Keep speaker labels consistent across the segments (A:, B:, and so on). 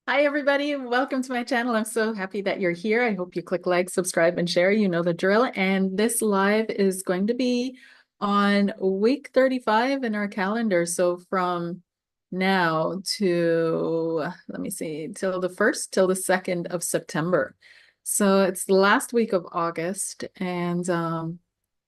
A: Hi, everybody. Welcome to my channel. I'm so happy that you're here. I hope you click like, subscribe, and share. You know the drill. And this live is going to be on week 35 in our calendar. So from now to, let me see, till the 1st, till the 2nd of September. So it's the last week of August. And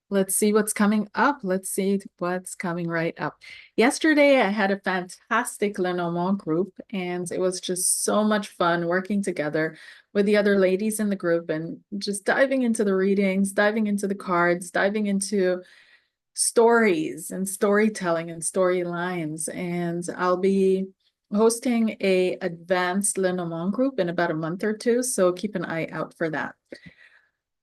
A: let's see what's coming up. Let's see what's coming right up. Yesterday, I had a fantastic Lenormand group, and it was just so much fun working together with the other ladies in the group and just diving into the readings, diving into the cards, diving into stories and storytelling and storylines. And I'll be hosting a advanced Lenormand group in about a month or two, so keep an eye out for that.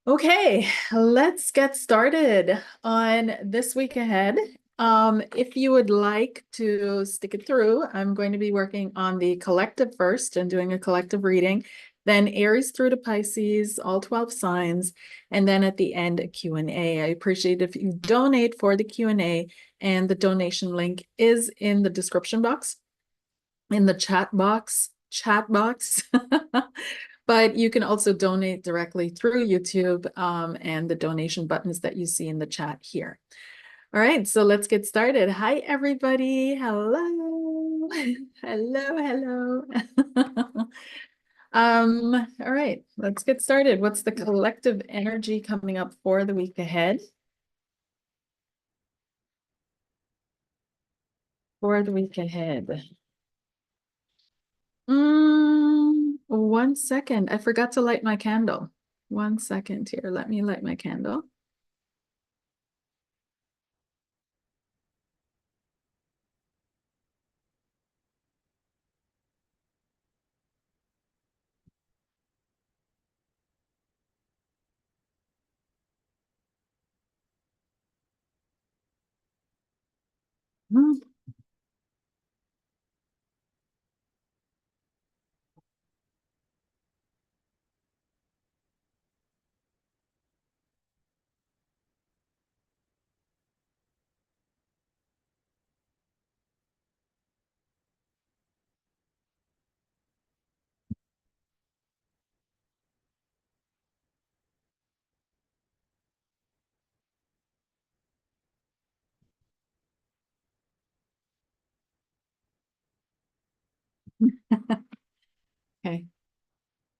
A: Okay, let's get started on this week ahead. If you would like to stick it through, I'm going to be working on the collective first and doing a collective reading, then Aries through to Pisces, all 12 signs, and then at the end, a Q&A. I appreciate if you donate for the Q&A, and the donation link is in the description box, in the chat box. But you can also donate directly through YouTube and the donation buttons that you see in the chat here. All right, so let's get started. Hi, everybody. Hello. Hello. All right, let's get started. What's the collective energy coming up for the week ahead? For the week ahead. 1 second. I forgot to light my candle. 1 second here. Let me light my candle. Mm. Okay.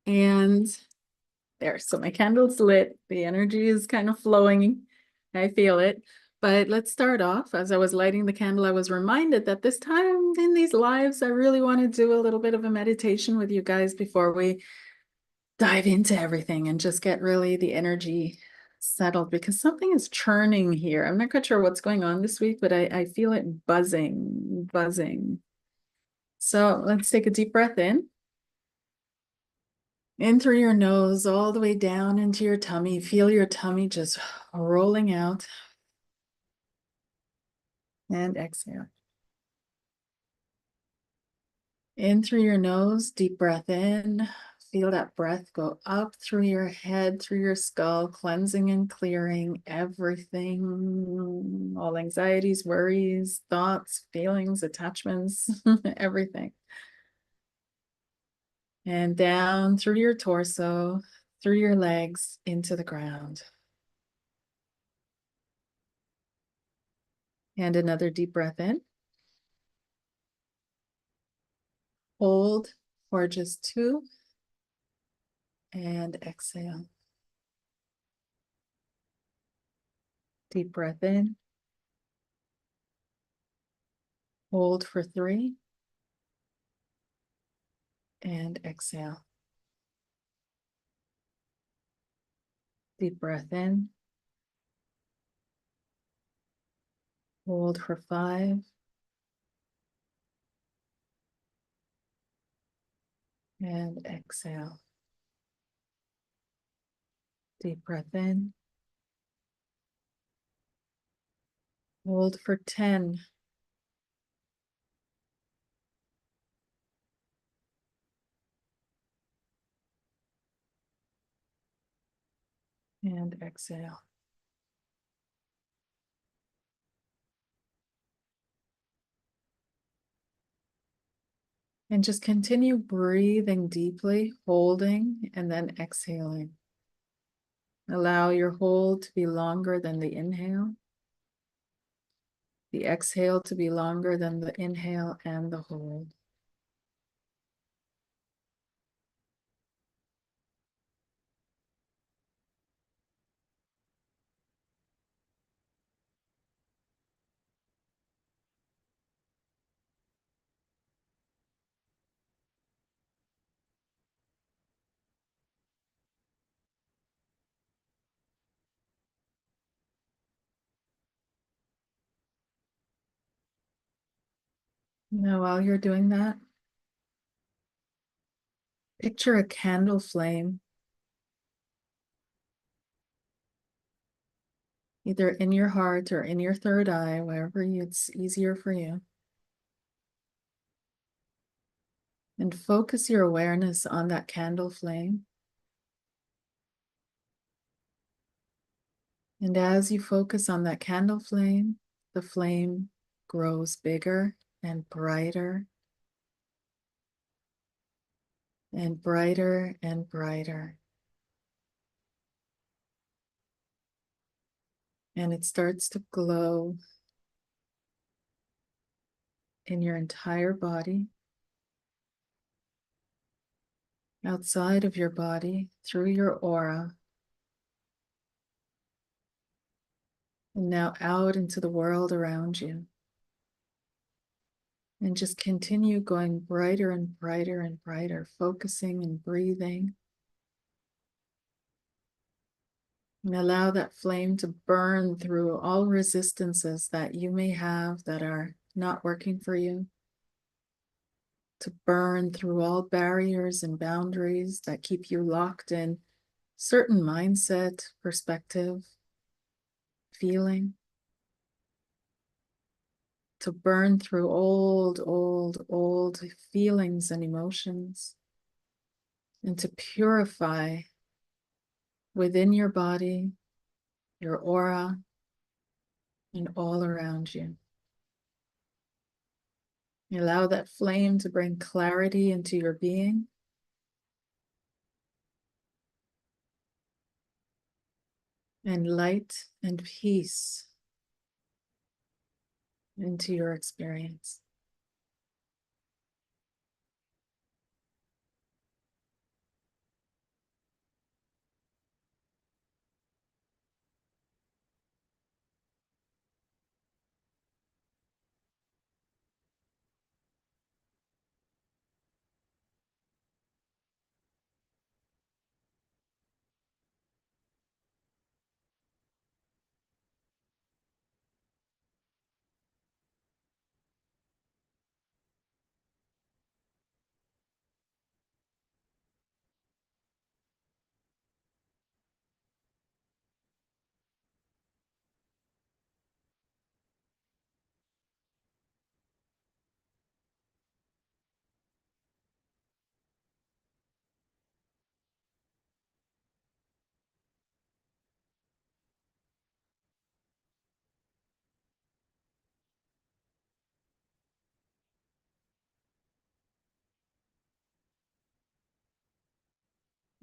A: And there, so my candle's lit. The energy is kind of flowing. I feel it. But let's start off. As I was lighting the candle, I was reminded that this time in these lives, I really want to do a little bit of a meditation with you guys before we dive into everything and just get really the energy settled, because something is churning here. I'm not quite sure what's going on this week, but I feel it buzzing. So let's take a deep breath in through your nose, all the way down into your tummy. Feel your tummy just rolling out. And exhale. In through your nose, deep breath in. Feel that breath go up through your head, through your skull, cleansing and clearing everything, all anxieties, worries, thoughts, feelings, attachments, everything. And down through your torso, through your legs, into the ground. And another deep breath in. Hold for just 2 and exhale. Deep breath in. Hold for 3 and exhale. Deep breath in. Hold for 5 and exhale. Deep breath in. Hold for 10 and exhale. And just continue breathing deeply, holding, and then exhaling. Allow your hold to be longer than the inhale. The exhale to be longer than the inhale and the hold. Now, while you're doing that, picture a candle flame, either in your heart or in your third eye, wherever it's easier for you. And focus your awareness on that candle flame. And as you focus on that candle flame, the flame grows bigger and brighter and brighter and brighter. And it starts to glow in your entire body, outside of your body, through your aura, and now out into the world around you. And just continue going brighter and brighter and brighter, focusing and breathing. And allow that flame to burn through all resistances that you may have that are not working for you. To burn through all barriers and boundaries that keep you locked in certain mindset, perspective, feeling. To burn through old feelings and emotions. And to purify within your body, your aura, and all around you. You allow that flame to bring clarity into your being. And light and peace into your experience.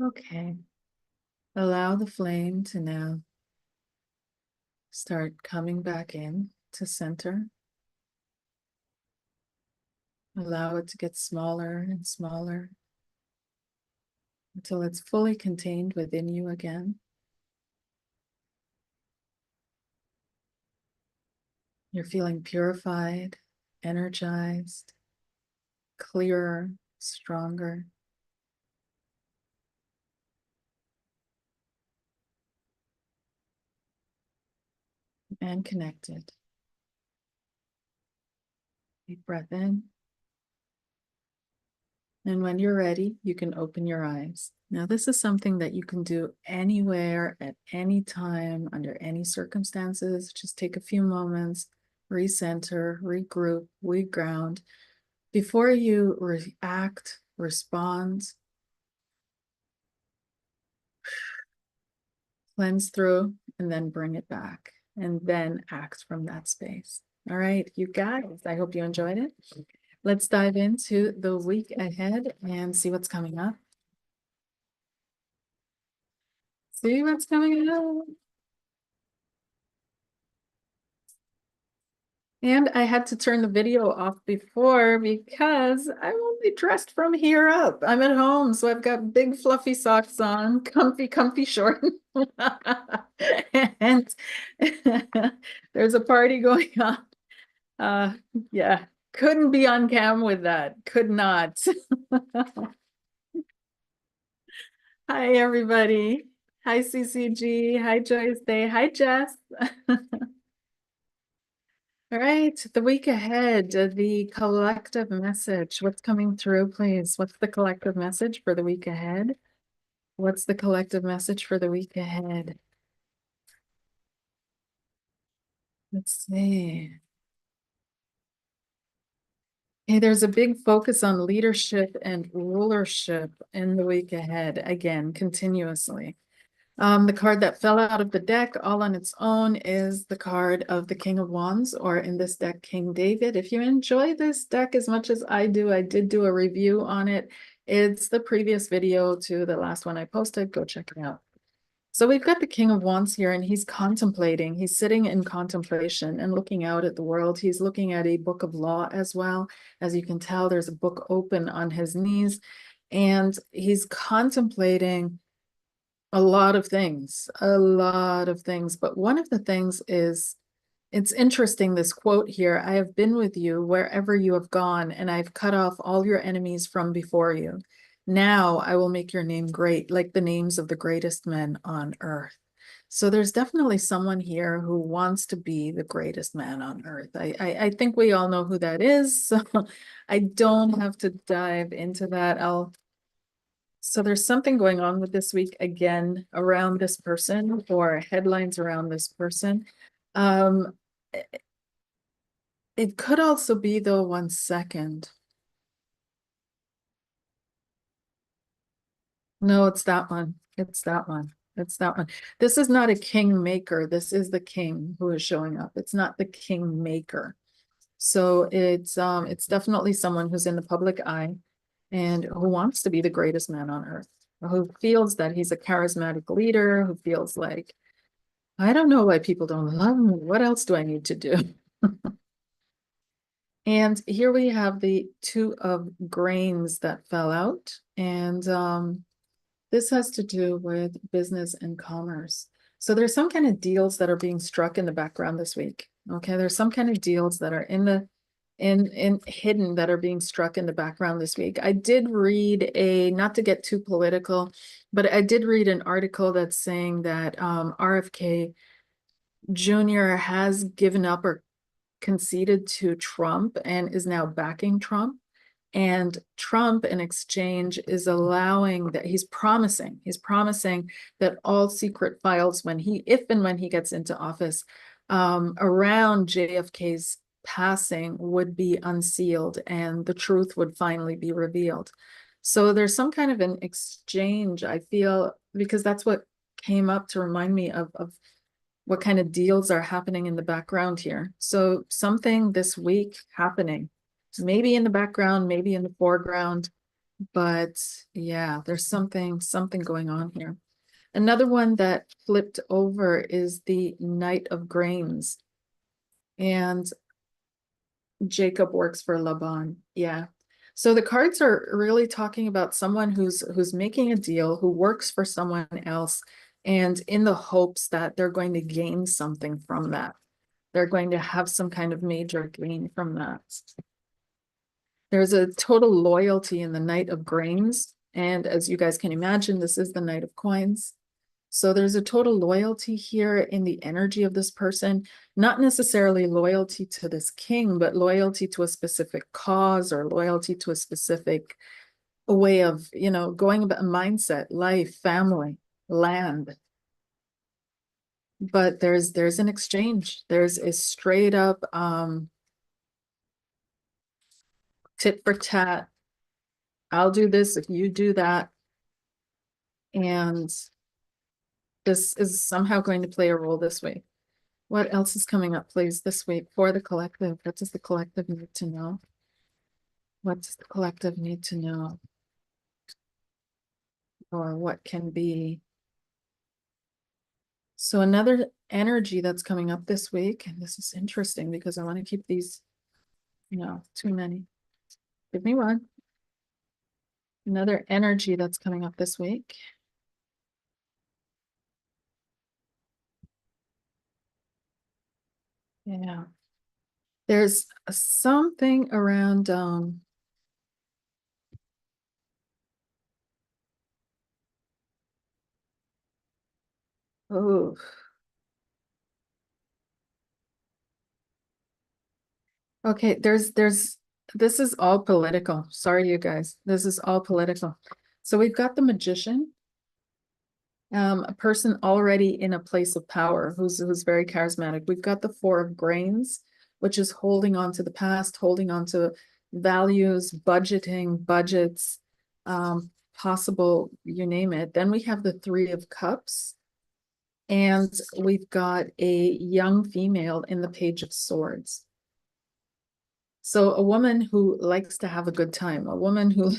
A: Okay. Allow the flame to now start coming back in to center. Allow it to get smaller and smaller until it's fully contained within you again. You're feeling purified, energized, clearer, stronger. And connected. Deep breath in. And when you're ready, you can open your eyes. Now, this is something that you can do anywhere, at any time, under any circumstances. Just take a few moments, recenter, regroup, reground. Before you react, respond, cleanse through, and then bring it back. And then act from that space. All right, you guys, I hope you enjoyed it. Let's dive into the week ahead and see what's coming up. See what's coming up. And I had to turn the video off before because I'm only dressed from here up. I'm at home, so I've got big fluffy socks on, comfy shorts. And there's a party going on. Yeah, couldn't be on cam with that. Could not. Hi, everybody. Hi, CCG. Hi, Joyce Day. Hi, Jess. All right, the week ahead, the collective message. What's coming through, please? What's the collective message for the week ahead? What's the collective message for the week ahead? Let's see. Hey, there's a big focus on leadership and rulership in the week ahead, again, continuously. The card that fell out of the deck all on its own is the card of the King of Wands, or in this deck, King David. If you enjoy this deck as much as I do, I did do a review on it. It's the previous video to the last one I posted. Go check it out. So we've got the King of Wands here, and he's contemplating. He's sitting in contemplation and looking out at the world. He's looking at a book of law as well. As you can tell, there's a book open on his knees, and he's contemplating a lot of things, but one of the things is, it's interesting, this quote here: I have been with you wherever you have gone, and I've cut off all your enemies from before you. Now I will make your name great, like the names of the greatest men on earth. So there's definitely someone here who wants to be the greatest man on earth. I think we all know who that is, so I don't have to dive into that. So there's something going on with this week again around this person, or headlines around this person. Um, it could also be, though, 1 second. No, it's that one. It's that one. It's that one. This is not a king maker. This is the king who is showing up. It's not the king maker. So it's definitely someone who's in the public eye and who wants to be the greatest man on earth, who feels that he's a charismatic leader, who feels like, I don't know why people don't love me. What else do I need to do? And here we have the Two of Grains that fell out. And this has to do with business and commerce. So there's some kind of deals that are being struck in the background this week. Okay, there's some kind of deals that are in hidden, that are being struck in the background this week. I did read not to get too political, but I did read an article that's saying that RFK Jr. has given up or conceded to Trump and is now backing Trump. And Trump, in exchange, is allowing that, he's promising that all secret files, if and when he gets into office, around JFK's passing, would be unsealed and the truth would finally be revealed. So there's some kind of an exchange, I feel, because that's what came up to remind me of what kind of deals are happening in the background here. So something this week happening, maybe in the background, maybe in the foreground, but yeah, there's something going on here. Another one that flipped over is the Knight of Grains, and Jacob works for Laban. Yeah. So the cards are really talking about someone who's making a deal, who works for someone else, and in the hopes that they're going to gain something from that. They're going to have some kind of major gain from that. There's a total loyalty in the Knight of Grains. And as you guys can imagine, this is the Knight of Coins. So there's a total loyalty here in the energy of this person, not necessarily loyalty to this king, but loyalty to a specific cause, or loyalty to a specific way of, going about mindset, life, family, land. But there's an exchange. There's a straight up tit for tat. I'll do this if you do that. And this is somehow going to play a role this week. What else is coming up, please, this week for the collective? What does the collective need to know? What does the collective need to know? Or what can be? So another energy that's coming up this week, and this is interesting because I want to keep these, too many. Give me one. Another energy that's coming up this week. Yeah. There's something around oh, okay, this is all political. Sorry, you guys. This is all political. So we've got the magician, a person already in a place of power who's very charismatic. We've got the Four of Grains, which is holding on to the past, holding on to values, budgeting, budgets, possible, you name it. Then we have the Three of Cups, and we've got a young female in the Page of Swords. So a woman who likes to have a good time, a woman who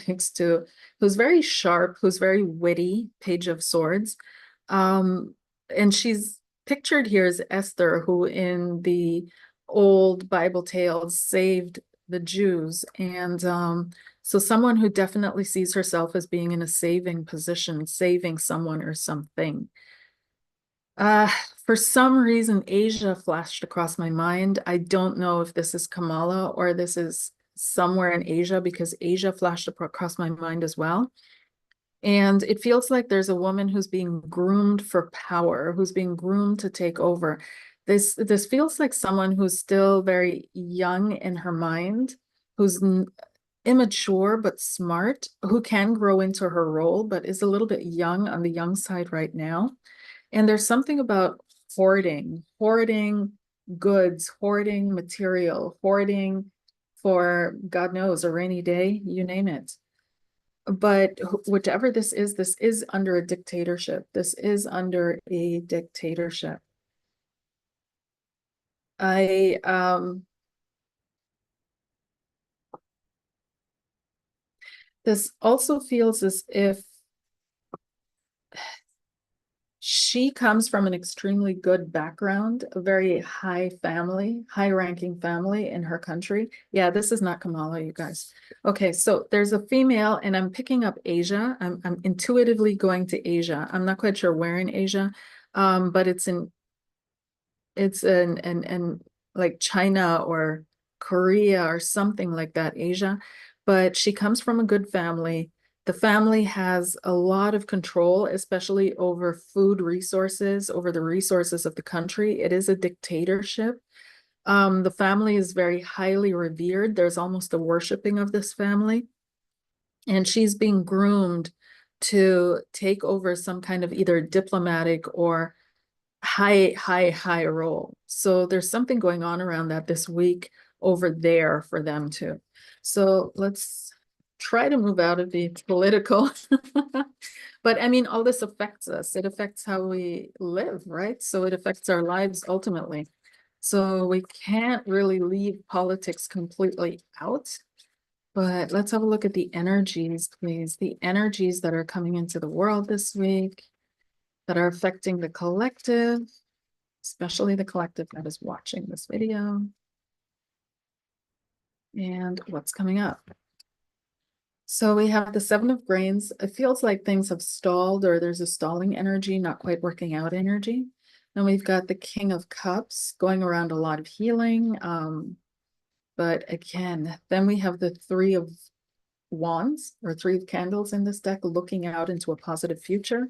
A: who's very sharp, who's very witty, Page of Swords. And she's pictured here as Esther, who in the old Bible tales saved the Jews. And so someone who definitely sees herself as being in a saving position, saving someone or something. Uh, for some reason, Asia flashed across my mind. I don't know if this is Kamala or this is somewhere in Asia, because Asia flashed across my mind as well. And it feels like there's a woman who's being groomed for power, who's being groomed to take over. This feels like someone who's still very young in her mind, who's immature but smart, who can grow into her role, but is a little bit young, on the young side right now. And there's something about hoarding goods, hoarding material, hoarding for God knows, a rainy day, you name it. But whichever this is under a dictatorship. This is under a dictatorship. I this also feels as if she comes from an extremely good background, a very high family, high-ranking family in her country. Yeah, this is not Kamala, you guys. Okay, so there's a female, and I'm picking up Asia. I'm intuitively going to Asia. I'm not quite sure where in Asia, but it's in like China or Korea or something like that, Asia. But she comes from a good family. The family has a lot of control, especially over food resources, over the resources of the country. It is a dictatorship. The family is very highly revered. There's almost a worshiping of this family. And she's being groomed to take over some kind of either diplomatic or high role. So there's something going on around that this week over there for them too. So let's try to move out of the political. But I mean, all this affects us. It affects how we live, right? So it affects our lives ultimately. So we can't really leave politics completely out. But let's have a look at the energies, please. The energies that are coming into the world this week that are affecting the collective, especially the collective that is watching this video. And what's coming up. So we have the Seven of Grains. It feels like things have stalled, or there's a stalling energy, not quite working out energy. Then we've got the King of Cups going around a lot of healing. But again, then we have the Three of Wands, or Three of Candles in this deck, looking out into a positive future.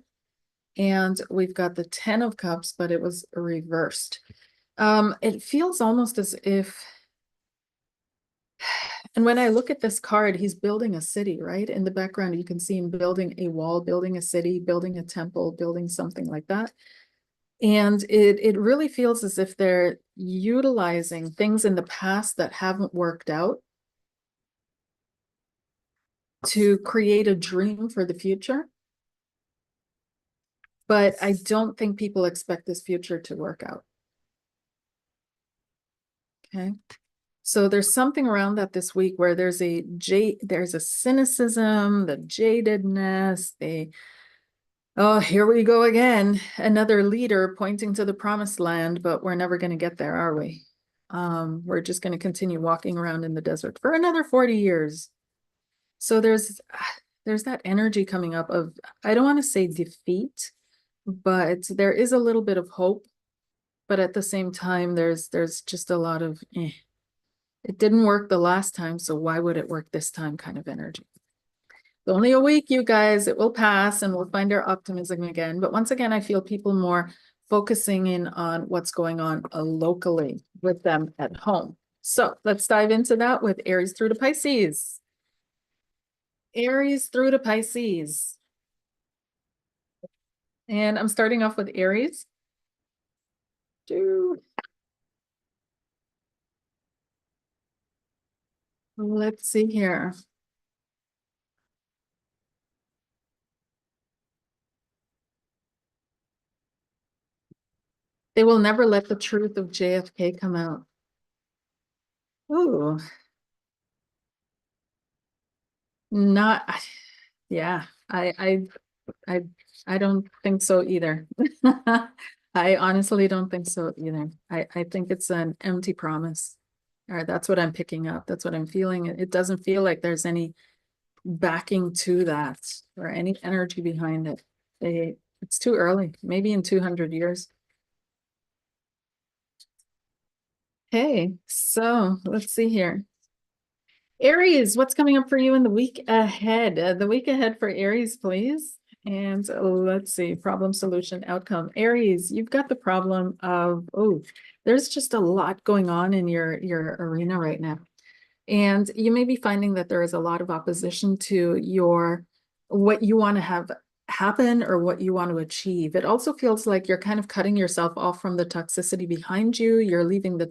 A: And we've got the Ten of Cups, but it was reversed. It feels almost as if, and when I look at this card, he's building a city, right? In the background, you can see him building a wall, building a city, building a temple, building something like that. And it really feels as if they're utilizing things in the past that haven't worked out to create a dream for the future. But I don't think people expect this future to work out. Okay. So there's something around that this week where there's a cynicism, the jadedness, oh, here we go again. Another leader pointing to the promised land, but we're never going to get there, are we? We're just going to continue walking around in the desert for another 40 years. So there's that energy coming up of, I don't want to say defeat, but there is a little bit of hope. But at the same time, there's just a lot of, it didn't work the last time, so why would it work this time kind of energy. It's only a week, you guys. It will pass and we'll find our optimism again. But once again, I feel people more focusing in on what's going on locally with them at home. So let's dive into that with Aries through to Pisces. Aries through to Pisces. And I'm starting off with Aries. Let's see here. They will never let the truth of JFK come out. Ooh. Not, yeah, I don't think so either. I honestly don't think so either. I think it's an empty promise. All right, that's what I'm picking up. That's what I'm feeling. It doesn't feel like there's any backing to that or any energy behind it. It's too early, maybe in 200 years. Okay, so let's see here. Aries, what's coming up for you in the week ahead? The week ahead for Aries, please. And let's see, problem, solution, outcome. Aries, you've got the problem of, oh, there's just a lot going on in your arena right now. And you may be finding that there is a lot of opposition to what you want to have happen or what you want to achieve. It also feels like you're kind of cutting yourself off from the toxicity behind you. You're leaving the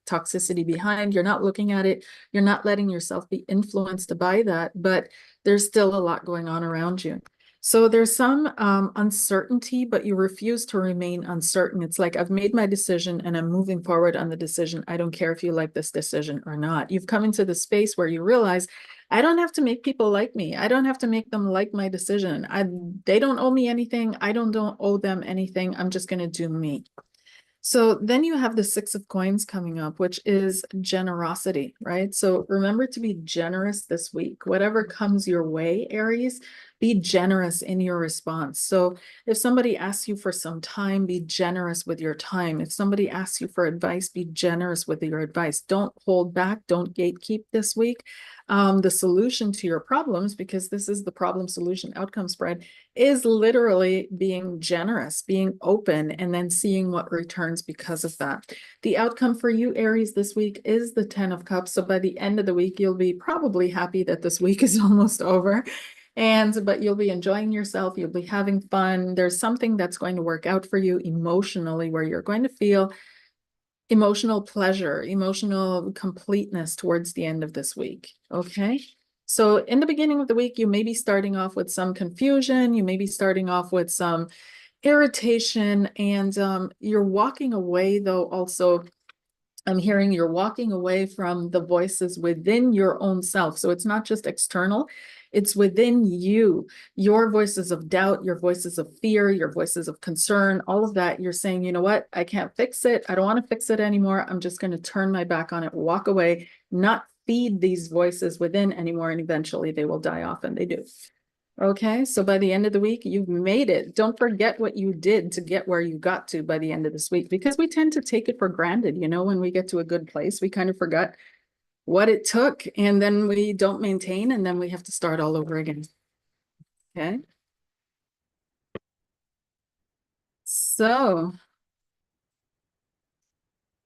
A: toxicity behind. You're not looking at it. You're not letting yourself be influenced by that, but there's still a lot going on around you. So there's some uncertainty, but you refuse to remain uncertain. It's like, I've made my decision and I'm moving forward on the decision. I don't care if you like this decision or not. You've come into the space where you realize, I don't have to make people like me. I don't have to make them like my decision. They don't owe me anything. I don't owe them anything. I'm just going to do me. So then you have the Six of Coins coming up, which is generosity, right? So remember to be generous this week. Whatever comes your way, Aries, be generous in your response. So if somebody asks you for some time, be generous with your time. If somebody asks you for advice, be generous with your advice. Don't hold back. Don't gatekeep this week. The solution to your problems, because this is the problem solution outcome spread, is literally being generous, being open, and then seeing what returns because of that. The outcome for you, Aries, this week is the 10 of Cups. So by the end of the week, you'll be probably happy that this week is almost over. But you'll be enjoying yourself. You'll be having fun. There's something that's going to work out for you emotionally where you're going to feel emotional pleasure, emotional completeness towards the end of this week. Okay. So in the beginning of the week, you may be starting off with some confusion. You may be starting off with some irritation, and you're walking away, though. Also, I'm hearing you're walking away from the voices within your own self. So it's not just external, it's within you. Your voices of doubt, your voices of fear, your voices of concern, all of that. You're saying, you know what? I can't fix it. I don't want to fix it anymore. I'm just going to turn my back on it, walk away, not feed these voices within anymore. And eventually they will die off, and they do. Okay, so by the end of the week, you've made it. Don't forget what you did to get where you got to by the end of this week, because we tend to take it for granted. You know, when we get to a good place, we kind of forgot what it took, and then we don't maintain, and then we have to start all over again. Okay. So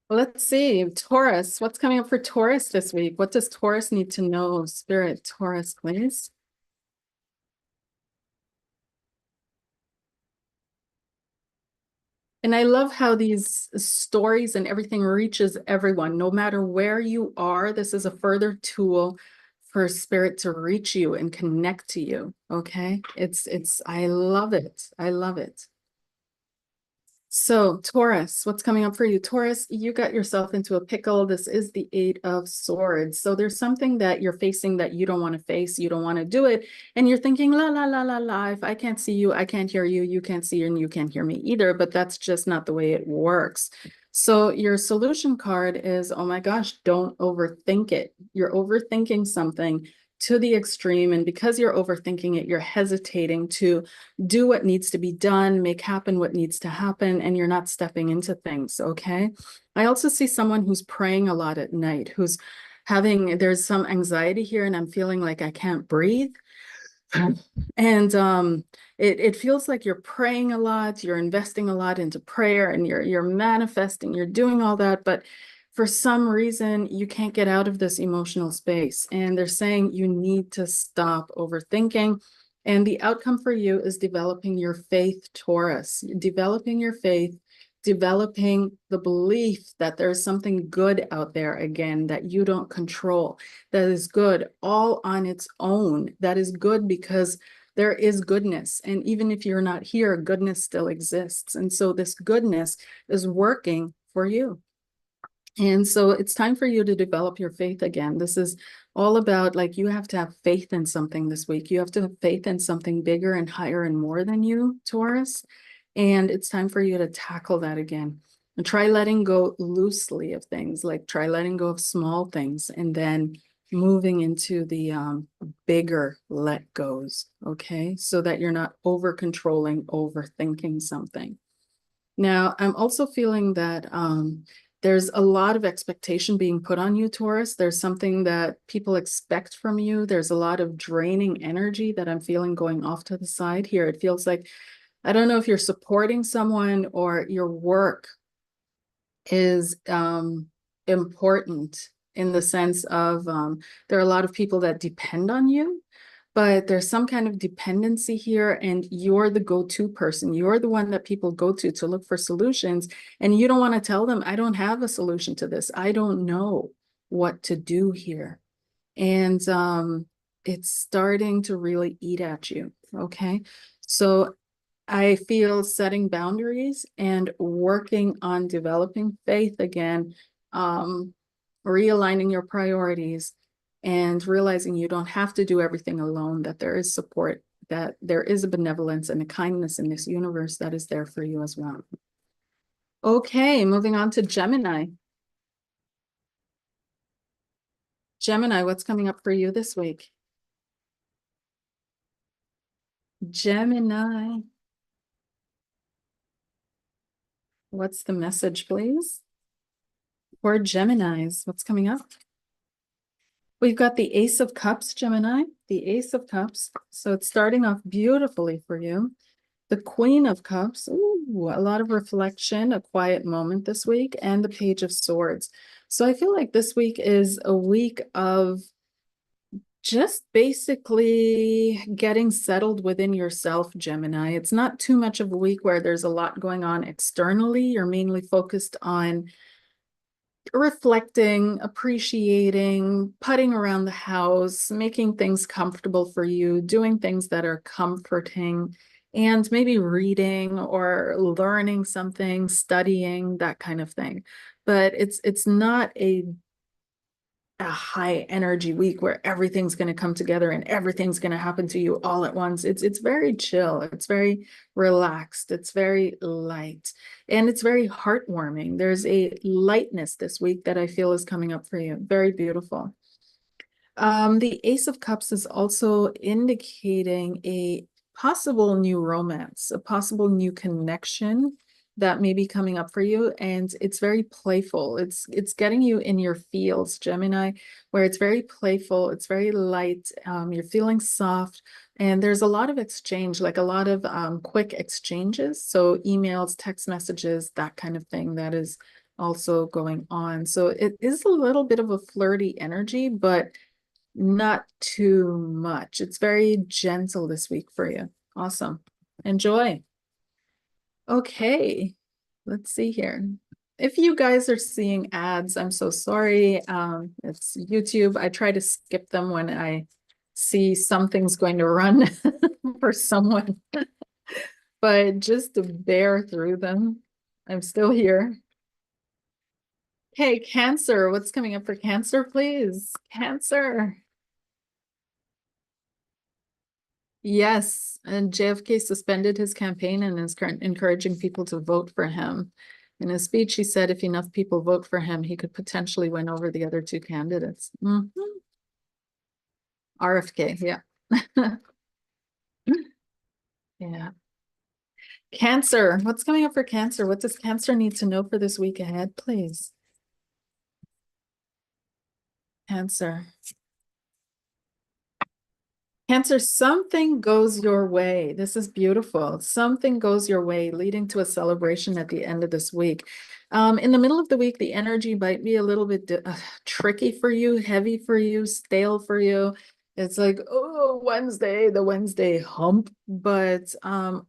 A: let's see, Taurus, what's coming up for Taurus this week? What does Taurus need to know? Spirit, Taurus, please. And I love how these stories and everything reaches everyone, no matter where you are. This is a further tool for spirit to reach you and connect to you. Okay. I love it. I love it. So, Taurus, what's coming up for you? Taurus, you got yourself into a pickle. This is the Eight of Swords. So, there's something that you're facing that you don't want to face. You don't want to do it. And you're thinking, la, la, la, la, la. If I can't see you, I can't hear you. You can't see you, and you can't hear me either. But that's just not the way it works. So, your solution card is, oh my gosh, don't overthink it. You're overthinking something to the extreme. And because you're overthinking it, you're hesitating to do what needs to be done, make happen what needs to happen, and you're not stepping into things, okay? I also see someone who's praying a lot at night, who's there's some anxiety here, and I'm feeling like I can't breathe. And it feels like you're praying a lot, you're investing a lot into prayer, and you're manifesting, you're doing all that, but for some reason you can't get out of this emotional space. And they're saying you need to stop overthinking. And the outcome for you is developing your faith, Taurus, developing your faith, developing the belief that there's something good out there again that you don't control, that is good all on its own, that is good because there is goodness. And even if you're not here, goodness still exists. And so this goodness is working for you. And so it's time for you to develop your faith again. This is all about, like, you have to have faith in something this week. You have to have faith in something bigger and higher and more than you, Taurus. And it's time for you to tackle that again. And try letting go loosely of things, like try letting go of small things and then moving into the bigger let goes, okay? So that you're not over controlling, overthinking something. Now, I'm also feeling that there's a lot of expectation being put on you, Taurus. There's something that people expect from you. There's a lot of draining energy that I'm feeling going off to the side here. It feels like, I don't know if you're supporting someone or your work is important in the sense of there are a lot of people that depend on you, but there's some kind of dependency here, and you're the go-to person. You're the one that people go to look for solutions, and you don't want to tell them, I don't have a solution to this. I don't know what to do here. And it's starting to really eat at you, okay? So I feel setting boundaries and working on developing faith again, realigning your priorities and realizing you don't have to do everything alone, that there is support, that there is a benevolence and a kindness in this universe that is there for you as well. Okay, moving on to Gemini. Gemini, what's coming up for you this week? Gemini. What's the message, please? For Geminis, what's coming up? We've got the Ace of Cups, Gemini, the Ace of Cups. So it's starting off beautifully for you. The Queen of Cups, ooh, a lot of reflection, a quiet moment this week, and the Page of Swords. So I feel like this week is a week of just basically getting settled within yourself, Gemini. It's not too much of a week where there's a lot going on externally. You're mainly focused on reflecting, appreciating, putting around the house, making things comfortable for you, doing things that are comforting, and maybe reading or learning something, studying, that kind of thing. But it's not a high energy week where everything's going to come together and everything's going to happen to you all at once. It's very chill. It's very relaxed. It's very light, and it's very heartwarming. There's a lightness this week that I feel is coming up for you. Very beautiful. The Ace of Cups is also indicating a possible new romance, a possible new connection that may be coming up for you. And it's very playful. It's getting you in your feels, Gemini, where it's very playful, it's very light, you're feeling soft, and there's a lot of exchange, like a lot of quick exchanges. So emails, text messages, that kind of thing that is also going on. So it is a little bit of a flirty energy, but not too much. It's very gentle this week for you. Awesome. Enjoy. Okay, let's see here. If you guys are seeing ads, I'm so sorry. It's YouTube. I try to skip them when I see something's going to run for someone, but just to bear through them. I'm still here. Okay, Cancer. What's coming up for Cancer, please? Cancer. Yes, and JFK suspended his campaign and is encouraging people to vote for him. In his speech, he said if enough people vote for him, he could potentially win over the other two candidates. RFK, yeah. Yeah. Cancer. What's coming up for Cancer? What does Cancer need to know for this week ahead, please? Cancer. Cancer, something goes your way. This is beautiful. Something goes your way, leading to a celebration at the end of this week. In the middle of the week, the energy might be a little bit tricky for you, heavy for you, stale for you. It's like, oh, Wednesday, the Wednesday hump. But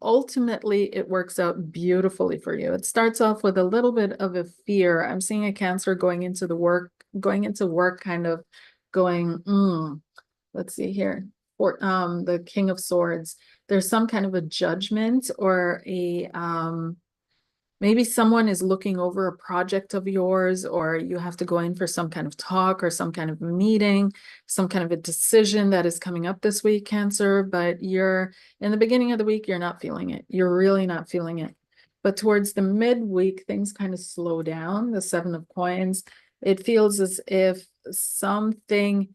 A: ultimately, it works out beautifully for you. It starts off with a little bit of a fear. I'm seeing a Cancer going into work, kind of going, let's see here. Or the King of Swords. There's some kind of a judgment or a maybe someone is looking over a project of yours, or you have to go in for some kind of talk or some kind of meeting, some kind of a decision that is coming up this week, Cancer, but you're in the beginning of the week, you're not feeling it. You're really not feeling it. But towards the midweek, things kind of slow down. The Seven of Coins, it feels as if something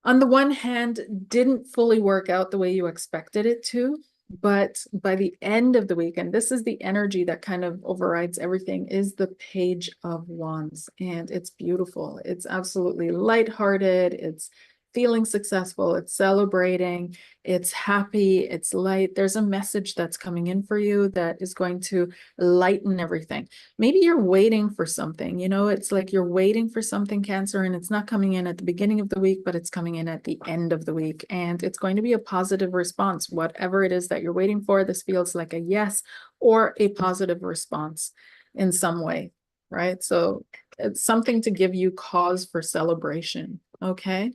A: on the one hand, didn't fully work out the way you expected it to, but by the end of the week, and this is the energy that kind of overrides everything, is the Page of Wands. And it's beautiful. It's absolutely lighthearted. It's feeling successful. It's celebrating. It's happy. It's light. There's a message that's coming in for you that is going to lighten everything. Maybe you're waiting for something, it's like you're waiting for something, Cancer, and it's not coming in at the beginning of the week, but it's coming in at the end of the week. And it's going to be a positive response. Whatever it is that you're waiting for, this feels like a yes or a positive response in some way, right? So it's something to give you cause for celebration, okay?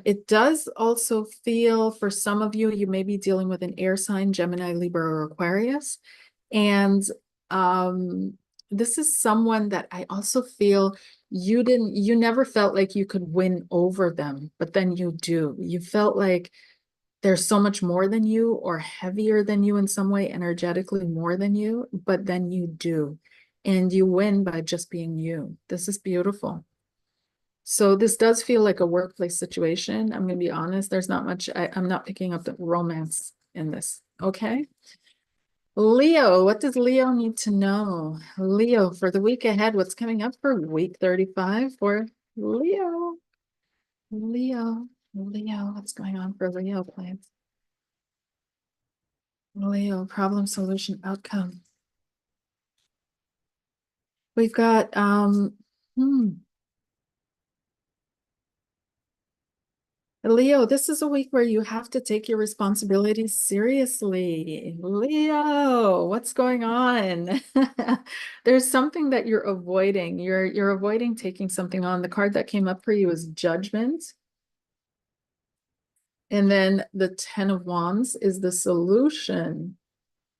A: It does also feel, for some of you, you may be dealing with an air sign, Gemini, Libra, or Aquarius. And this is someone that I also feel you never felt like you could win over them, but then you do. You felt like there's so much more than you, or heavier than you in some way, energetically more than you, but then you do. And you win by just being you. This is beautiful. So this does feel like a workplace situation. I'm going to be honest. There's not much. I'm not picking up the romance in this. Okay. Leo, what does Leo need to know? Leo, for the week ahead, what's coming up for week 35 for Leo? Leo, what's going on for Leo, please? Leo, problem, solution, outcome. We've got, Leo, this is a week where you have to take your responsibilities seriously. Leo, what's going on? There's something that you're avoiding. You're avoiding taking something on. The card that came up for you is Judgment. And then the Ten of Wands is the solution.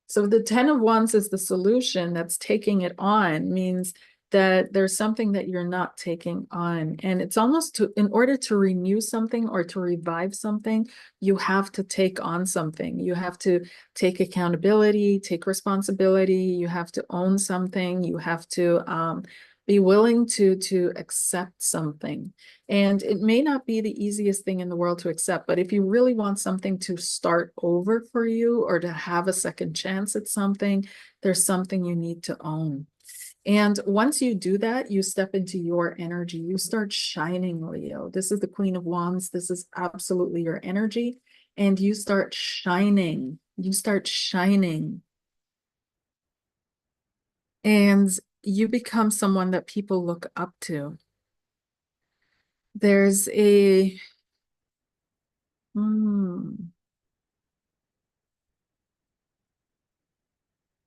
A: So the Ten of Wands is the solution. That's taking it on, means that there's something that you're not taking on. And it's almost in order to renew something or to revive something, you have to take on something. You have to take accountability, take responsibility. You have to own something. You have to be willing to accept something. And it may not be the easiest thing in the world to accept, but if you really want something to start over for you, or to have a second chance at something, there's something you need to own. And once you do that, you step into your energy. You start shining, Leo. This is the Queen of Wands. This is absolutely your energy. And you start shining. You start shining. And you become someone that people look up to. There's a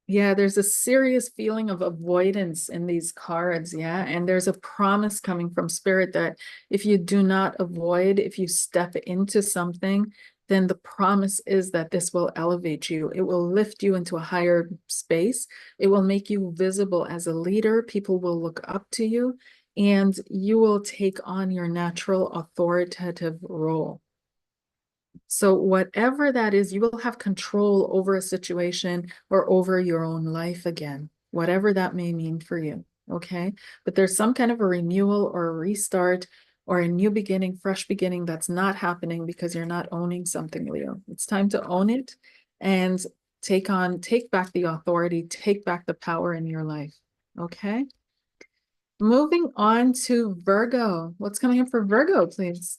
A: yeah, there's a serious feeling of avoidance in these cards. Yeah. And there's a promise coming from Spirit that if you do not avoid, if you step into something, then the promise is that this will elevate you. It will lift you into a higher space. It will make you visible as a leader. People will look up to you, and you will take on your natural authoritative role. So whatever that is, you will have control over a situation or over your own life again, whatever that may mean for you. Okay. But there's some kind of a renewal or a restart or a new beginning, fresh beginning that's not happening because you're not owning something, Leo. It's time to own it and take back the authority, take back the power in your life. Okay. Moving on to Virgo. What's coming up for Virgo, please?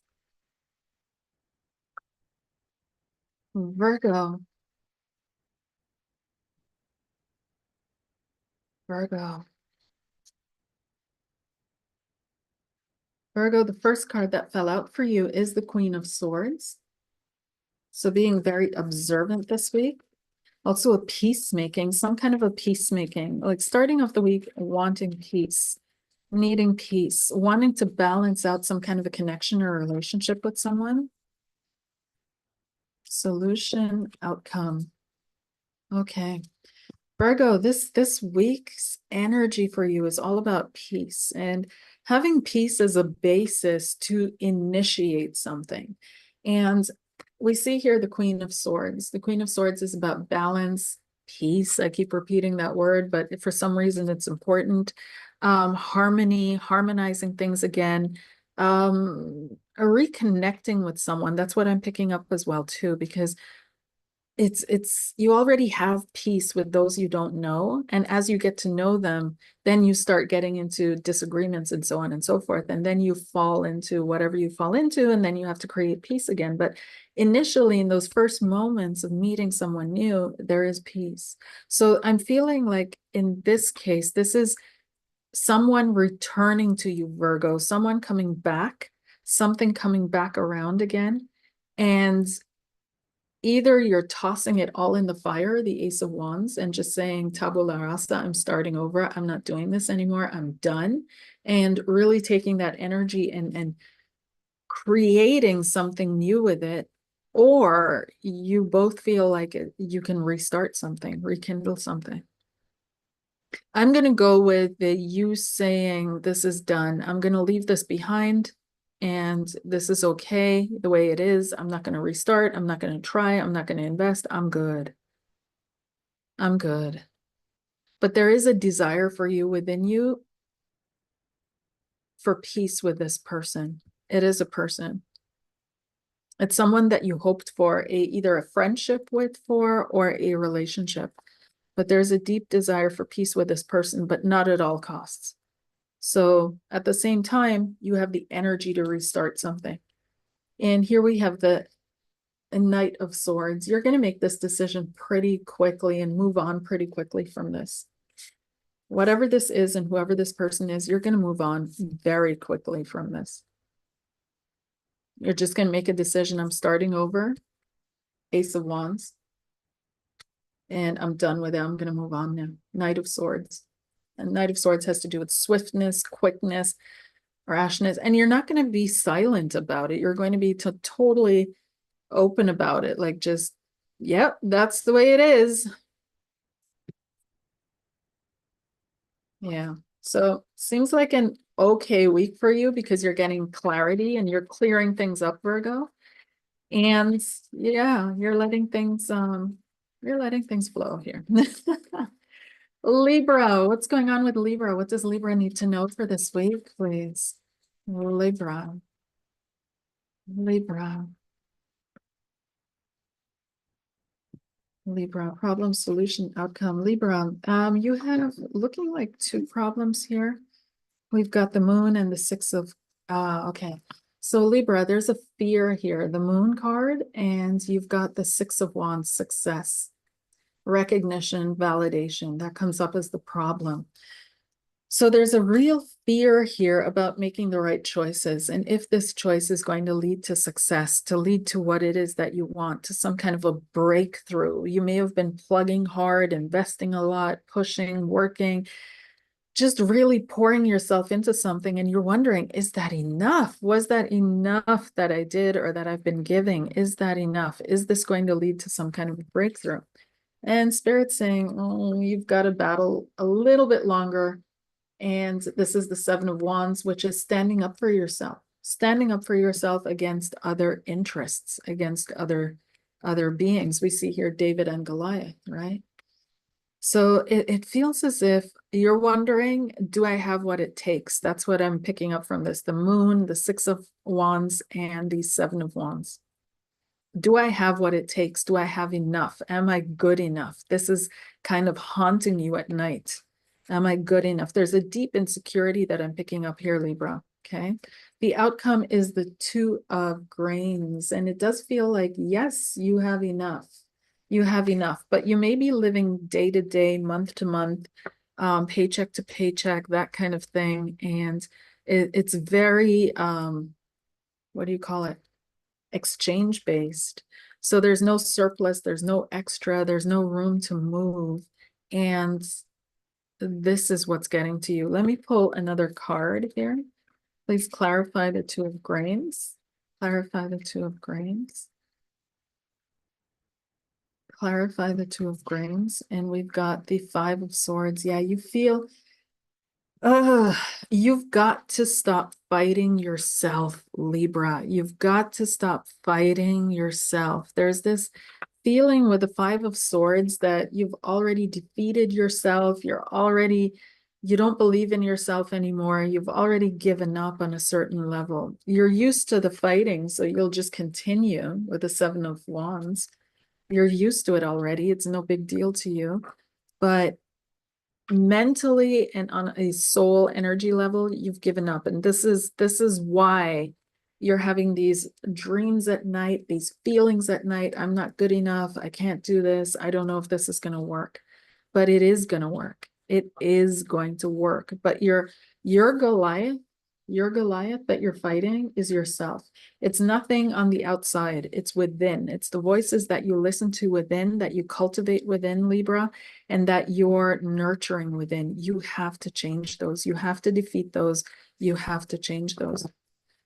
A: Virgo. Virgo. Virgo, the first card that fell out for you is the Queen of Swords. So being very observant this week. Also a peacemaking, some kind of a peacemaking, like starting off the week wanting peace, needing peace, wanting to balance out some kind of a connection or relationship with someone. Solution, outcome. Okay. Virgo, this week's energy for you is all about peace and having peace as a basis to initiate something. And we see here the Queen of Swords. The Queen of Swords is about balance, peace. I keep repeating that word, but for some reason it's important. Harmony, harmonizing things again, a reconnecting with someone. That's what I'm picking up as well too, because it's you already have peace with those you don't know, and as you get to know them, then you start getting into disagreements and so on and so forth, and then you fall into whatever you fall into, and then you have to create peace again. But initially, in those first moments of meeting someone new, there is peace. So I'm feeling like in this case, this is someone returning to you, Virgo, someone coming back, something coming back around again, and either you're tossing it all in the fire, the Ace of Wands, and just saying, tabula rasa, I'm starting over. I'm not doing this anymore. I'm done. And really taking that energy and creating something new with it. Or you both feel like you can restart something, rekindle something. I'm going to go with you saying, this is done. I'm going to leave this behind. And this is okay the way it is. I'm not going to restart. I'm not going to try. I'm not going to invest. I'm good. I'm good. But there is a desire for you within you for peace with this person. It is a person. It's someone that you hoped for either a friendship with or a relationship. But there's a deep desire for peace with this person, but not at all costs. So at the same time, you have the energy to restart something. And here we have the Knight of Swords. You're going to make this decision pretty quickly and move on pretty quickly from this. Whatever this is and whoever this person is, you're going to move on very quickly from this. You're just going to make a decision. I'm starting over. Ace of Wands. And I'm done with it. I'm going to move on now. Knight of Swords. And Knight of Swords has to do with swiftness, quickness, rashness. And you're not going to be silent about it. You're going to be totally open about it. Like just, yep, that's the way it is. Yeah. So seems like an okay week for you because you're getting clarity and you're clearing things up, Virgo. And yeah, you're letting things flow here. Libra, what's going on with Libra? What does Libra need to know for this week, please? Libra. Libra. Libra, problem, solution, outcome. Libra, you have looking like two problems here. We've got the moon and the six of, okay. So Libra, there's a fear here, the moon card, and you've got the Six of Wands, success, recognition, validation. That comes up as the problem. So there's a real fear here about making the right choices. And if this choice is going to lead to success, to lead to what it is that you want, to some kind of a breakthrough. You may have been plugging hard, investing a lot, pushing, working, just really pouring yourself into something and you're wondering, is that enough? Was that enough that I did or that I've been giving? Is that enough? Is this going to lead to some kind of breakthrough? And Spirit's saying, oh, you've got to battle a little bit longer. And this is the Seven of Wands, which is standing up for yourself, standing up for yourself against other interests, against other beings. We see here David and Goliath, right? So it feels as if you're wondering, do I have what it takes? That's what I'm picking up from this. The Moon, the Six of Wands, and the Seven of Wands. Do I have what it takes? Do I have enough? Am I good enough? This is kind of haunting you at night. Am I good enough? There's a deep insecurity that I'm picking up here, Libra. Okay. The outcome is the Two of Grains. And it does feel like, yes, you have enough. You have enough, but you may be living day to day, month to month, paycheck to paycheck, that kind of thing. And it's very, what do you call it? Exchange based. So there's no surplus, there's no extra, there's no room to move. And this is what's getting to you. Let me pull another card here. Please clarify the Two of Grains. Clarify the Two of Grains. Clarify the Two of Grains. And we've got the Five of Swords. Yeah, you feel you've got to stop fighting yourself, Libra. You've got to stop fighting yourself. There's this feeling with the Five of Swords that you've already defeated yourself. You don't believe in yourself anymore. You've already given up on a certain level. You're used to the fighting, so you'll just continue with the Seven of Wands. You're used to it already. It's no big deal to you. But mentally and on a soul energy level, you've given up. And this is why you're having these dreams at night, these feelings at night. I'm not good enough. I can't do this. I don't know if this is going to work, but it is going to work. It is going to work. But your Goliath, that you're fighting is yourself. It's nothing on the outside. It's within. It's the voices that you listen to within, that you cultivate within, Libra, and that you're nurturing within. You have to change those. You have to defeat those. You have to change those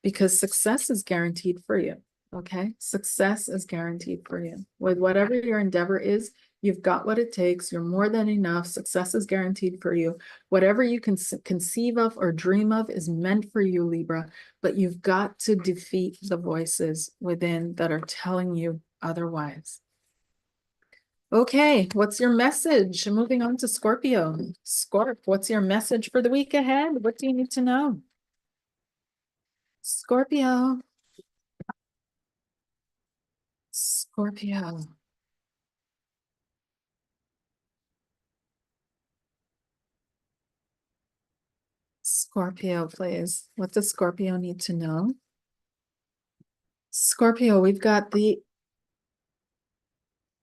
A: because success is guaranteed for you. Okay. Success is guaranteed for you with whatever your endeavor is. You've got what it takes. You're more than enough. Success is guaranteed for you. Whatever you can conceive of or dream of is meant for you, Libra, but you've got to defeat the voices within that are telling you otherwise. Okay, what's your message? Moving on to Scorpio. Scorp, what's your message for the week ahead? What do you need to know? Scorpio. Scorpio. Scorpio, please. What does Scorpio need to know? Scorpio, we've got the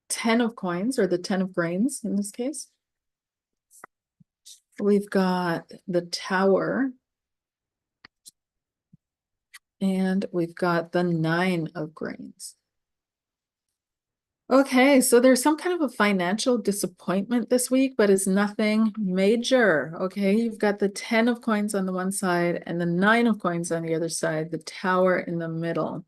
A: 10 of coins, or the 10 of grains in this case. We've got the Tower. And we've got the 9 of grains. Okay, so there's some kind of a financial disappointment this week, but it's nothing major. Okay, you've got the 10 of coins on the one side and the 9 of coins on the other side, the Tower in the middle.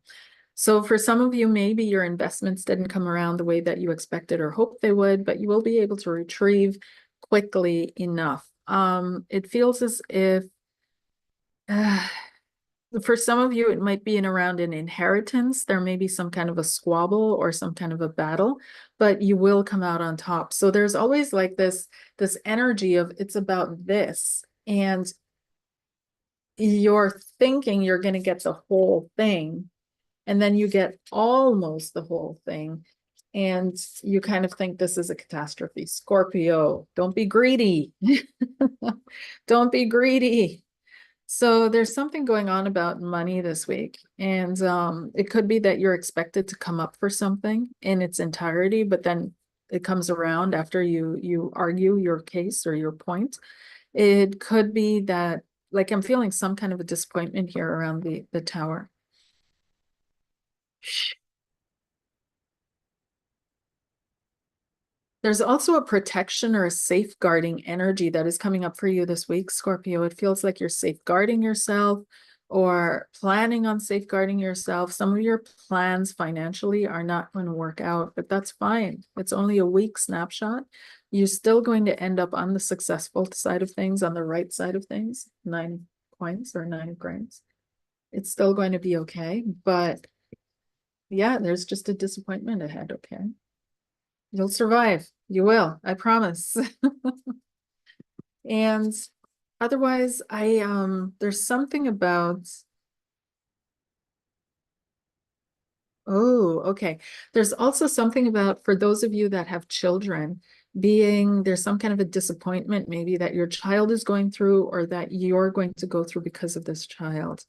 A: So for some of you, maybe your investments didn't come around the way that you expected or hoped they would, but you will be able to retrieve quickly enough. It feels as if for some of you, it might be around an inheritance. There may be some kind of a squabble or some kind of a battle, but you will come out on top. So there's always like this energy of it's about this, and you're thinking you're going to get the whole thing, and then you get almost the whole thing, and you kind of think this is a catastrophe. Scorpio, don't be greedy. Don't be greedy. So there's something going on about money this week, and it could be that you're expected to come up for something in its entirety, but then it comes around after you argue your case or your point. It could be that, like, I'm feeling some kind of a disappointment here around the Tower. There's also a protection or a safeguarding energy that is coming up for you this week, Scorpio. It feels like you're safeguarding yourself or planning on safeguarding yourself. Some of your plans financially are not going to work out, but that's fine. It's only a week snapshot. You're still going to end up on the successful side of things, on the right side of things, 9 points or 9 grains. It's still going to be okay, but yeah, there's just a disappointment ahead, okay? You'll survive. You will, I promise. And otherwise, there's something about, oh, okay. There's also something about, for those of you that have children, there's some kind of a disappointment maybe that your child is going through or that you're going to go through because of this child.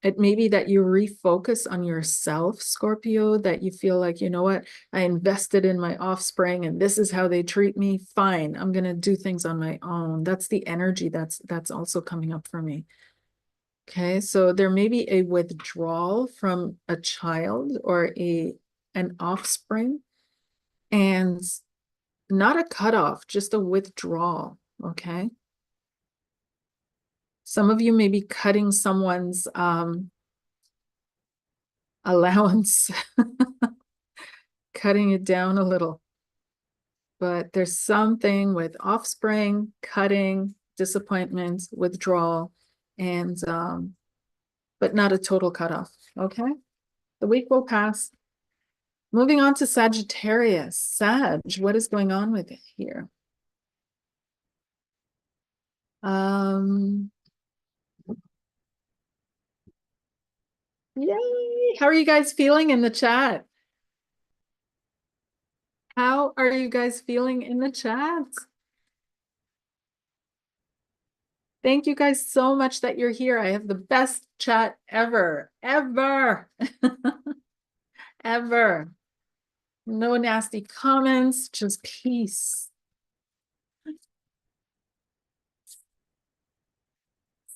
A: It may be that you refocus on yourself, Scorpio, that you feel like, you know what, I invested in my offspring and this is how they treat me. Fine, I'm going to do things on my own. That's the energy that's also coming up for me. Okay, so there may be a withdrawal from a child or an offspring, and not a cutoff, just a withdrawal. Okay. Some of you may be cutting someone's allowance, cutting it down a little. But there's something with offspring, cutting, disappointment, withdrawal, and but not a total cutoff. Okay. The week will pass. Moving on to Sagittarius. Sag, what is going on with it here? Yay! How are you guys feeling in the chat? How are you guys feeling in the chat? Thank you guys so much that you're here. I have the best chat ever, ever, ever. No nasty comments, just peace.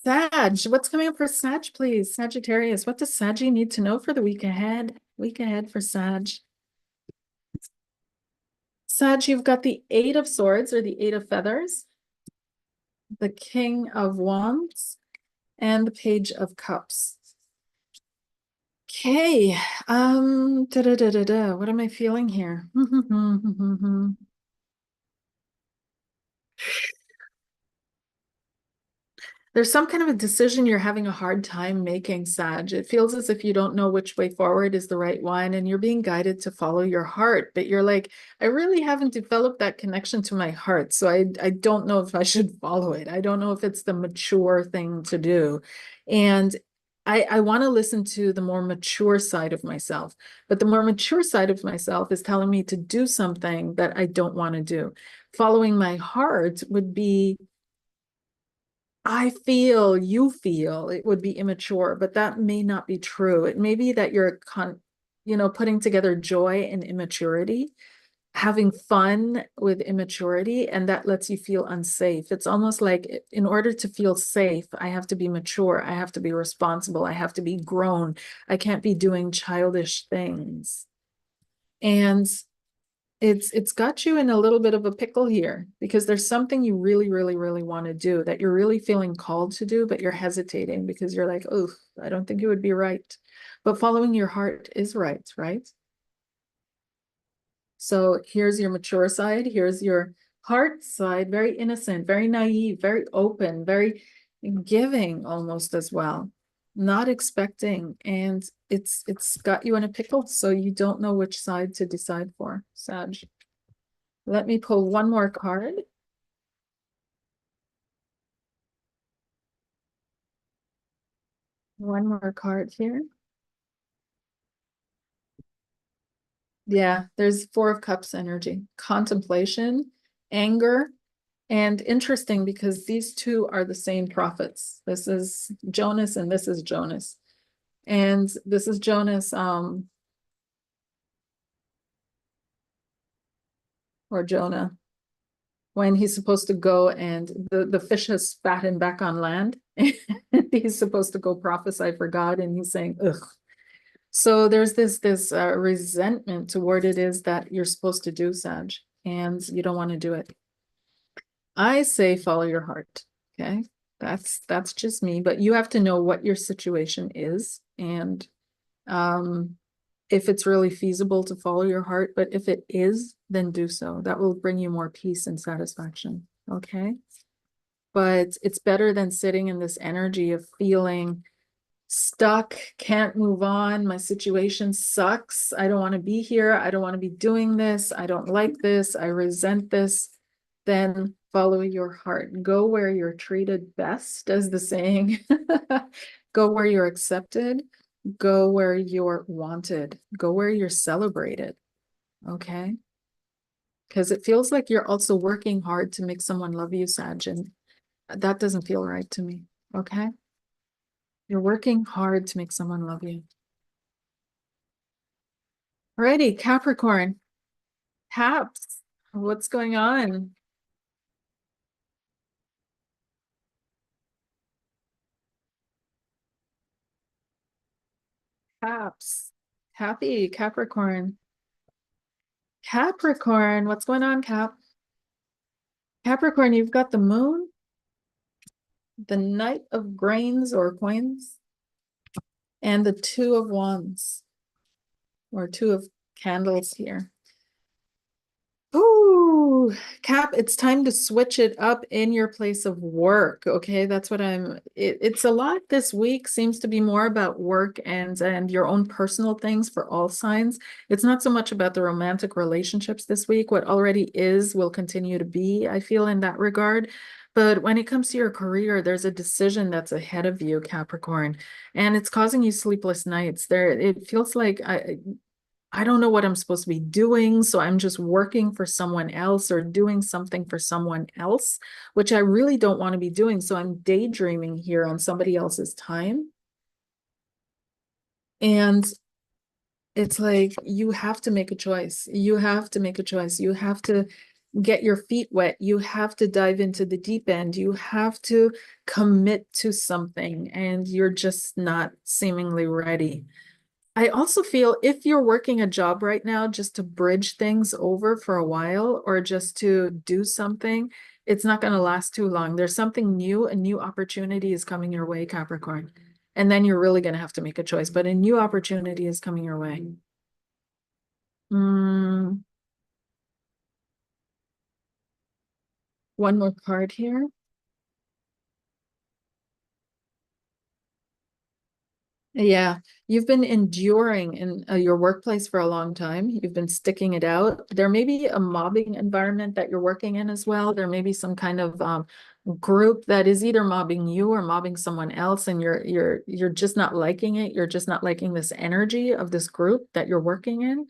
A: Sag, what's coming up for Sag, please? Sagittarius, what does Saggy need to know for the week ahead? Week ahead for Sag. Sag, you've got the 8 of Swords or the 8 of Feathers, the King of Wands, and the Page of Cups. Okay, what am I feeling here? There's some kind of a decision you're having a hard time making, Sag. It feels as if you don't know which way forward is the right one, and you're being guided to follow your heart. But you're like, I really haven't developed that connection to my heart, so I don't know if I should follow it. I don't know if it's the mature thing to do. And I want to listen to the more mature side of myself. But the more mature side of myself is telling me to do something that I don't want to do. Following my heart would be, I feel, you feel it would be immature, but that may not be true. It may be that you're putting together joy and immaturity, having fun with immaturity, and that lets you feel unsafe. It's almost like in order to feel safe, I have to be mature, I have to be responsible, I have to be grown. I can't be doing childish things. And it's got you in a little bit of a pickle here because there's something you really, really, really want to do that you're really feeling called to do, but you're hesitating because you're like, oh, I don't think it would be right. But following your heart is right, right? So here's your mature side. Here's your heart side, very innocent, very naive, very open, very giving almost as well. Not expecting, and it's got you in a pickle, so you don't know which side to decide for, Sag. Let me pull one more card. One more card here. Yeah, there's 4 of Cups energy, contemplation, anger, and interesting because these two are the same prophets. This is Jonas and this is Jonas. And this is Jonas, or Jonah, when he's supposed to go and the fish has spat him back on land. And he's supposed to go prophesy for God, and he's saying, ugh. So there's this resentment toward it is that you're supposed to do, Sag, and you don't want to do it. I say follow your heart. Okay. That's just me, but you have to know what your situation is and um if it's really feasible to follow your heart, but if it is, then do so. That will bring you more peace and satisfaction. Okay. But it's better than sitting in this energy of feeling stuck, can't move on. My situation sucks. I don't want to be here. I don't want to be doing this. I don't like this. I resent this. Then follow your heart. Go where you're treated best, as the saying. Go where you're accepted. Go where you're wanted. Go where you're celebrated. Okay. Because it feels like you're also working hard to make someone love you, Sag, and that doesn't feel right to me. Okay. You're working hard to make someone love you. Alrighty, Capricorn. Caps. What's going on? Caps. Happy Capricorn. Capricorn. What's going on, Cap? Capricorn, you've got the moon, the Knight of Grains or Coins, and the Two of Wands, or Two of Candles here. Ooh, Cap, it's time to switch it up in your place of work. Okay, that's what it's a lot this week, seems to be more about work and your own personal things for all signs. It's not so much about the romantic relationships this week. What already is will continue to be, I feel, in that regard. But when it comes to your career, there's a decision that's ahead of you, Capricorn, and it's causing you sleepless nights. It feels like I don't know what I'm supposed to be doing, so I'm just working for someone else or doing something for someone else, which I really don't want to be doing. So I'm daydreaming here on somebody else's time. And it's like you have to make a choice. You have to make a choice. You have to get your feet wet. You have to dive into the deep end. You have to commit to something, and you're just not seemingly ready. I also feel if you're working a job right now just to bridge things over for a while or just to do something, it's not going to last too long. There's something new, a new opportunity is coming your way, Capricorn. And then you're really going to have to make a choice, but a new opportunity is coming your way. Mm, one more card here. Yeah, you've been enduring in your workplace for a long time. You've been sticking it out. There may be a mobbing environment that you're working in as well. There may be some kind of group that is either mobbing you or mobbing someone else, and you're just not liking it. You're just not liking this energy of this group that you're working in.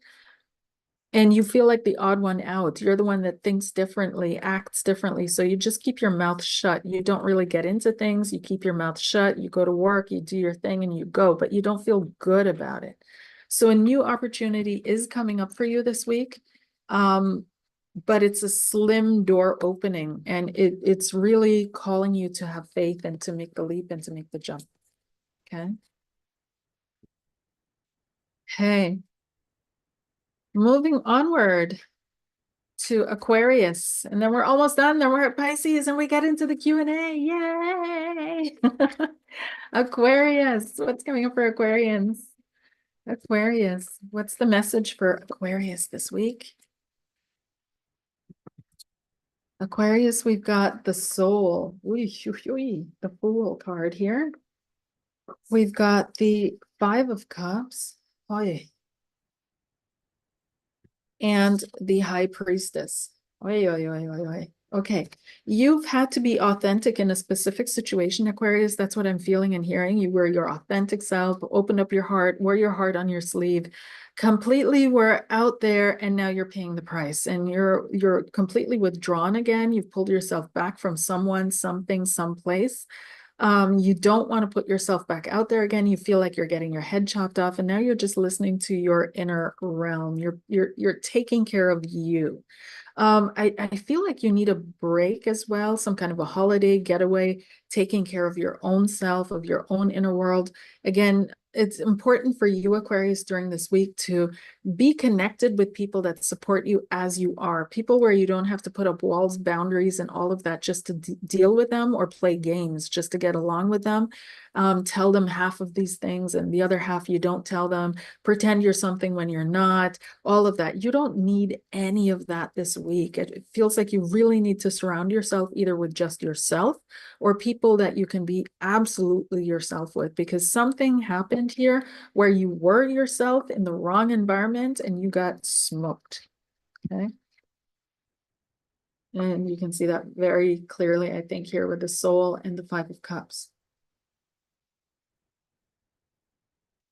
A: And you feel like the odd one out. You're the one that thinks differently, acts differently. So you just keep your mouth shut. You don't really get into things. You keep your mouth shut. You go to work, you do your thing, and you go, but you don't feel good about it. So a new opportunity is coming up for you this week. But it's a slim door opening, and it's really calling you to have faith and to make the leap and to make the jump. Okay. Hey, moving onward to Aquarius, and then we're almost done. Then we're at Pisces, and we get into the Q&A. Yay! Aquarius, what's coming up for Aquarians? Aquarius, what's the message for Aquarius this week? Aquarius, we've got the Soul, the Fool card here. We've got the Five of Cups, and the High Priestess. Okay, you've had to be authentic in a specific situation, Aquarius. That's what I'm feeling and hearing. You were your authentic self, opened up your heart, wore your heart on your sleeve, completely were out there, and now you're paying the price. And you're completely withdrawn again. You've pulled yourself back from someone, something, someplace. You don't want to put yourself back out there again. You feel like you're getting your head chopped off, and now you're just listening to your inner realm. You're taking care of you. I feel like you need a break as well, some kind of a holiday getaway, taking care of your own self, of your own inner world. Again, it's important for you, Aquarius, during this week to be connected with people that support you as you are. People where you don't have to put up walls, boundaries, and all of that just to deal with them, or play games just to get along with them. Tell them half of these things and the other half you don't tell them. Pretend you're something when you're not. All of that. You don't need any of that this week. It feels like you really need to surround yourself either with just yourself or people that you can be absolutely yourself with, because something happened here where you were yourself in the wrong environment and you got smoked. Okay. And you can see that very clearly, I think, here with the Soul and the Five of Cups.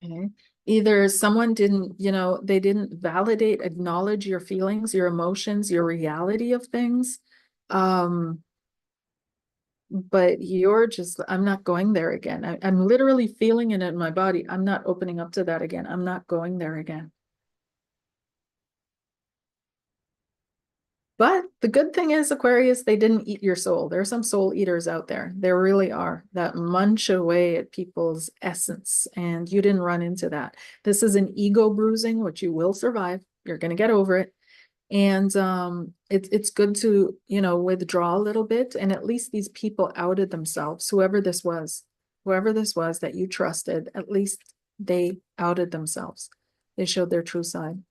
A: Okay. Either someone didn't, they didn't validate, acknowledge your feelings, your emotions, your reality of things. But you're just, I'm not going there again. I'm literally feeling it in my body. I'm not opening up to that again. I'm not going there again. But the good thing is, Aquarius, they didn't eat your soul. There are some soul eaters out there. There really are, that munch away at people's essence. And you didn't run into that. This is an ego bruising, which you will survive. You're going to get over it. And it's good to, withdraw a little bit. And at least these people outed themselves, whoever this was that you trusted, at least they outed themselves. They showed their true side.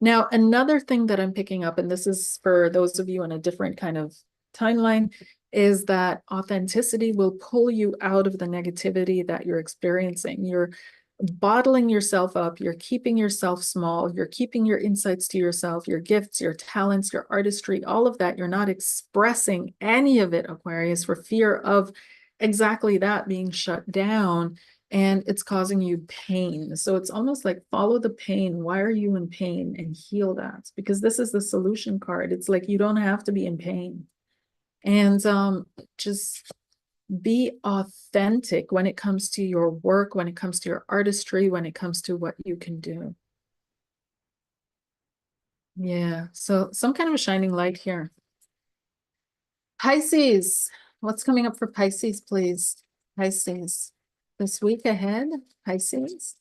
A: Now, another thing that I'm picking up, and this is for those of you on a different kind of timeline, is that authenticity will pull you out of the negativity that you're experiencing. You're bottling yourself up, you're keeping yourself small, you're keeping your insights to yourself, your gifts, your talents, your artistry, all of that. You're not expressing any of it, Aquarius, for fear of exactly that being shut down. And it's causing you pain. So it's almost like follow the pain. Why are you in pain? And heal that. Because this is the solution card. It's like you don't have to be in pain. And just be authentic when it comes to your work, when it comes to your artistry, when it comes to what you can do. Yeah. So some kind of a shining light here. Pisces. What's coming up for Pisces, please? Pisces. This week ahead, Pisces.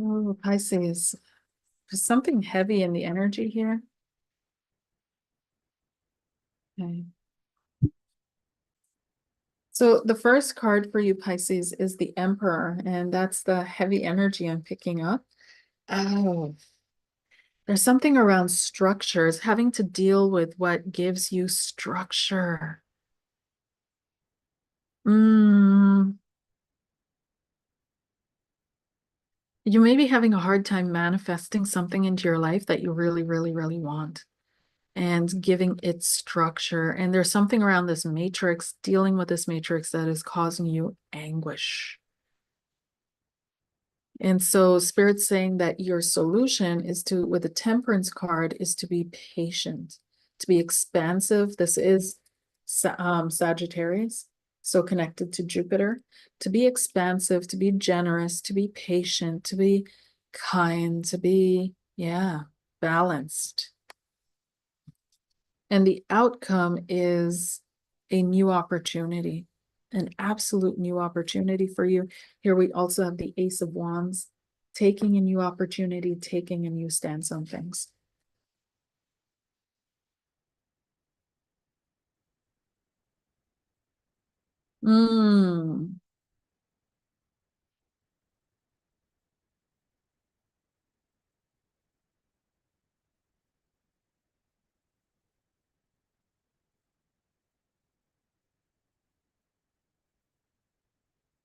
A: Oh, Pisces. There's something heavy in the energy here. Okay. So the first card for you, Pisces, is the Emperor, and that's the heavy energy I'm picking up. Oh, there's something around structures, having to deal with what gives you structure. You may be having a hard time manifesting something into your life that you really, really, really want and giving it structure. And there's something around this matrix, dealing with this matrix, that is causing you anguish. And so Spirit's saying that your solution is to, with the Temperance card, is to be patient, to be expansive. This is Sagittarius, so connected to Jupiter. To be expansive, to be generous, to be patient, to be kind, to be, balanced. And the outcome is a new opportunity, an absolute new opportunity for you. Here we also have the Ace of Wands, taking a new opportunity, taking a new stance on things. Mm.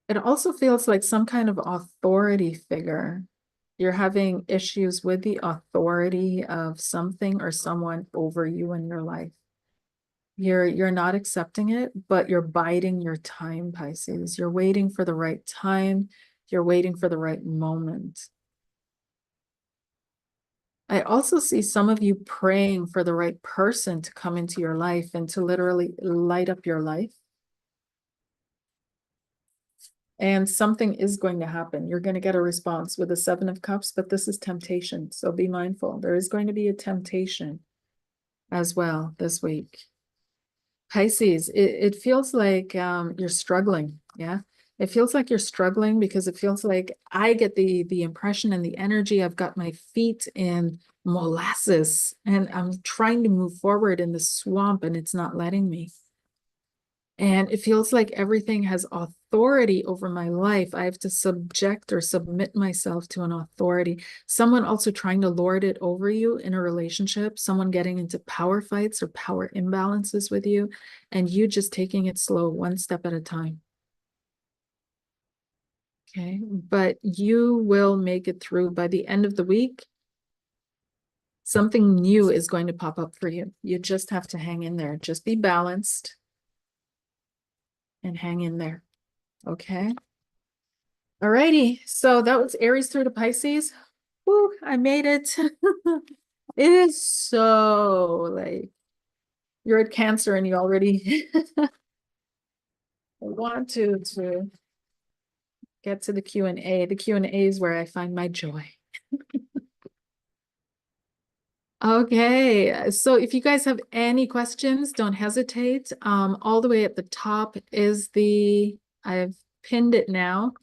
A: It also feels like some kind of authority figure. You're having issues with the authority of something or someone over you in your life. You're not accepting it, but you're biding your time, Pisces. You're waiting for the right time. You're waiting for the right moment. I also see some of you praying for the right person to come into your life and to literally light up your life. And something is going to happen. You're going to get a response with the Seven of Cups, but this is temptation. So be mindful. There is going to be a temptation as well this week. Pisces, it feels like you're struggling. Yeah. It feels like you're struggling because it feels like I get the impression and the energy. I've got my feet in molasses and I'm trying to move forward in the swamp and it's not letting me. And it feels like everything has authority over my life. I have to subject or submit myself to an authority. Someone also trying to lord it over you in a relationship, someone getting into power fights or power imbalances with you, and you just taking it slow, one step at a time. Okay, but you will make it through. By the end of the week, something new is going to pop up for you. You just have to hang in there. Just be balanced and hang in there. Okay. Alrighty, so that was Aries through to Pisces. Woo, I made it. It is so like you're at Cancer and you already want to get to the Q&A. The Q&A is where I find my joy. Okay, so if you guys have any questions, don't hesitate. All the way at the top is I've pinned it now.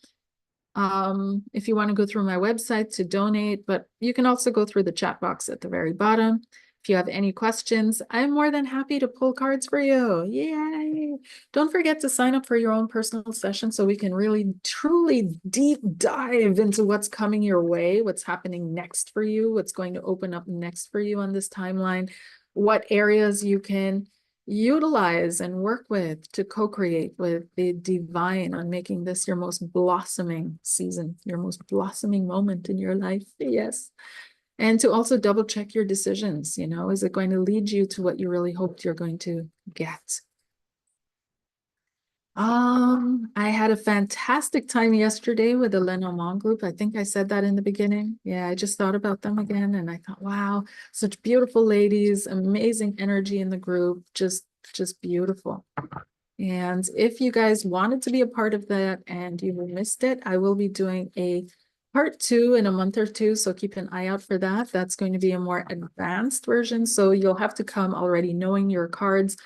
A: If you want to go through my website to donate, but you can also go through the chat box at the very bottom. If you have any questions, I'm more than happy to pull cards for you. Yay! Don't forget to sign up for your own personal session so we can really truly deep dive into what's coming your way, what's happening next for you, what's going to open up next for you on this timeline, what areas you can utilize and work with to co-create with the divine on making this your most blossoming season, your most blossoming moment in your life. Yes. And to also double check your decisions, is it going to lead you to what you really hoped you're going to get? I had a fantastic time yesterday with the Lenormand group. I think I said that in the beginning. Yeah, I just thought about them again and I thought, wow, such beautiful ladies, amazing energy in the group, just beautiful. And if you guys wanted to be a part of that and you missed it, I will be doing a part 2 in a month or two. So keep an eye out for that. That's going to be a more advanced version. So you'll have to come already knowing your cards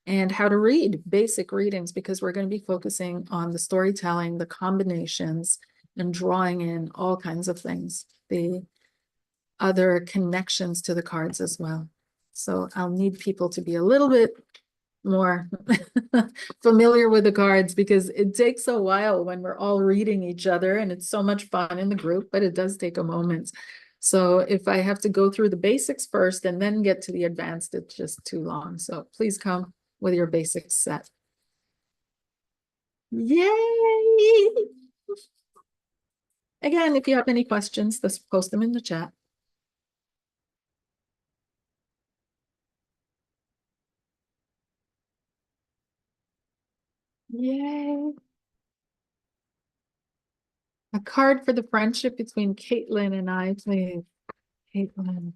A: and how to read basic readings because we're going to be focusing on the storytelling, the combinations, and drawing in all kinds of things, the other connections to the cards as well. So I'll need people to be a little bit more familiar with the cards because it takes a while when we're all reading each other and it's so much fun in the group, but it does take a moment. So if I have to go through the basics first and then get to the advanced, it's just too long. So please come with your basics set. Yay! Again, if you have any questions, just post them in the chat. Yay! A card for the friendship between Caitlin and I, please. Caitlin.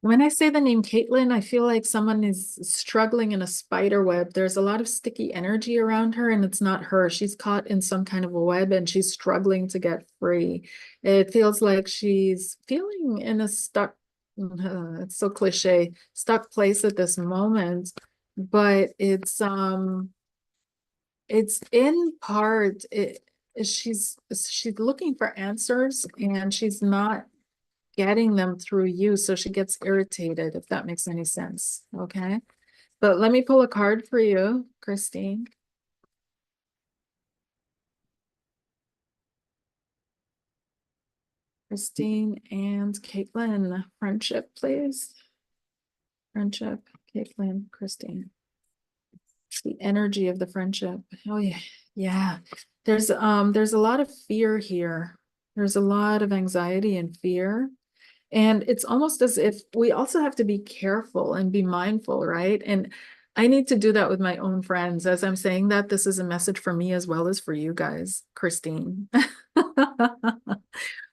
A: When I say the name Caitlin, I feel like someone is struggling in a spider web. There's a lot of sticky energy around her, and it's not her. She's caught in some kind of a web and she's struggling to get free. It feels like she's feeling in a stuck, it's so cliche, stuck place at this moment. But it's in part, she's looking for answers and she's not getting them through you, so she gets irritated, if that makes any sense. Okay, but let me pull a card for you, Christine. Christine and Caitlin, friendship, please. Friendship, Caitlin, Christine. The energy of the friendship. Oh yeah, yeah. There's a lot of fear here. There's a lot of anxiety and fear. And it's almost as if we also have to be careful and be mindful, right? And I need to do that with my own friends. As I'm saying that, this is a message for me as well as for you guys, Christine.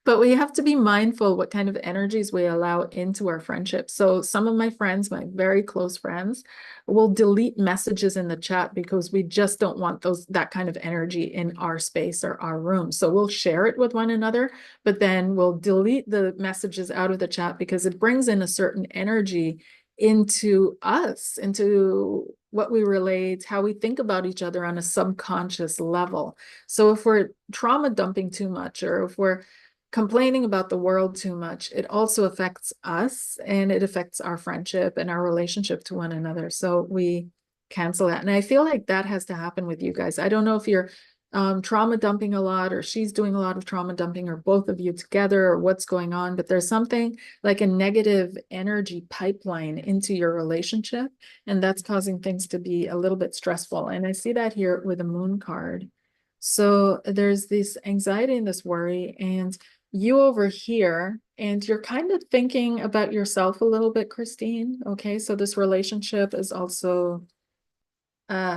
A: But we have to be mindful what kind of energies we allow into our friendship. So some of my friends, my very close friends, will delete messages in the chat because we just don't want that kind of energy in our space or our room. So we'll share it with one another, but then we'll delete the messages out of the chat because it brings in a certain energy into us, into what we relate, how we think about each other on a subconscious level. So if we're trauma dumping too much, or if we're complaining about the world too much, it also affects us, and it affects our friendship and our relationship to one another. So we cancel that. And I feel like that has to happen with you guys. I don't know if you're trauma dumping a lot, or she's doing a lot of trauma dumping, or both of you together, or what's going on, but there's something like a negative energy pipeline into your relationship, and that's causing things to be a little bit stressful. And I see that here with a moon card. So there's this anxiety and this worry, and you over here, and you're kind of thinking about yourself a little bit, Christine. Okay, so this relationship is also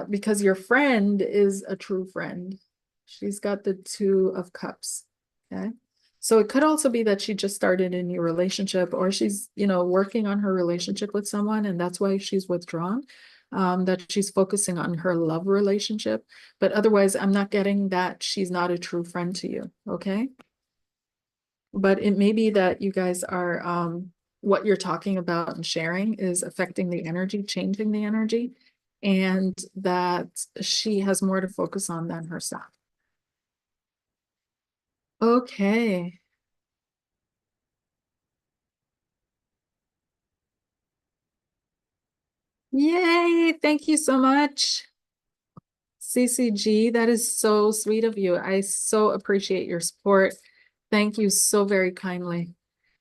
A: because your friend is a true friend. She's got the Two of Cups. Okay. So it could also be that she just started a new relationship, or she's, working on her relationship with someone, and that's why she's withdrawn. That she's focusing on her love relationship. But otherwise, I'm not getting that she's not a true friend to you. Okay. But it may be that you guys are, what you're talking about and sharing is affecting the energy, changing the energy, and that she has more to focus on than herself. Okay. Yay. Thank you so much, CCG. That is so sweet of you. I so appreciate your support. Thank you so very kindly.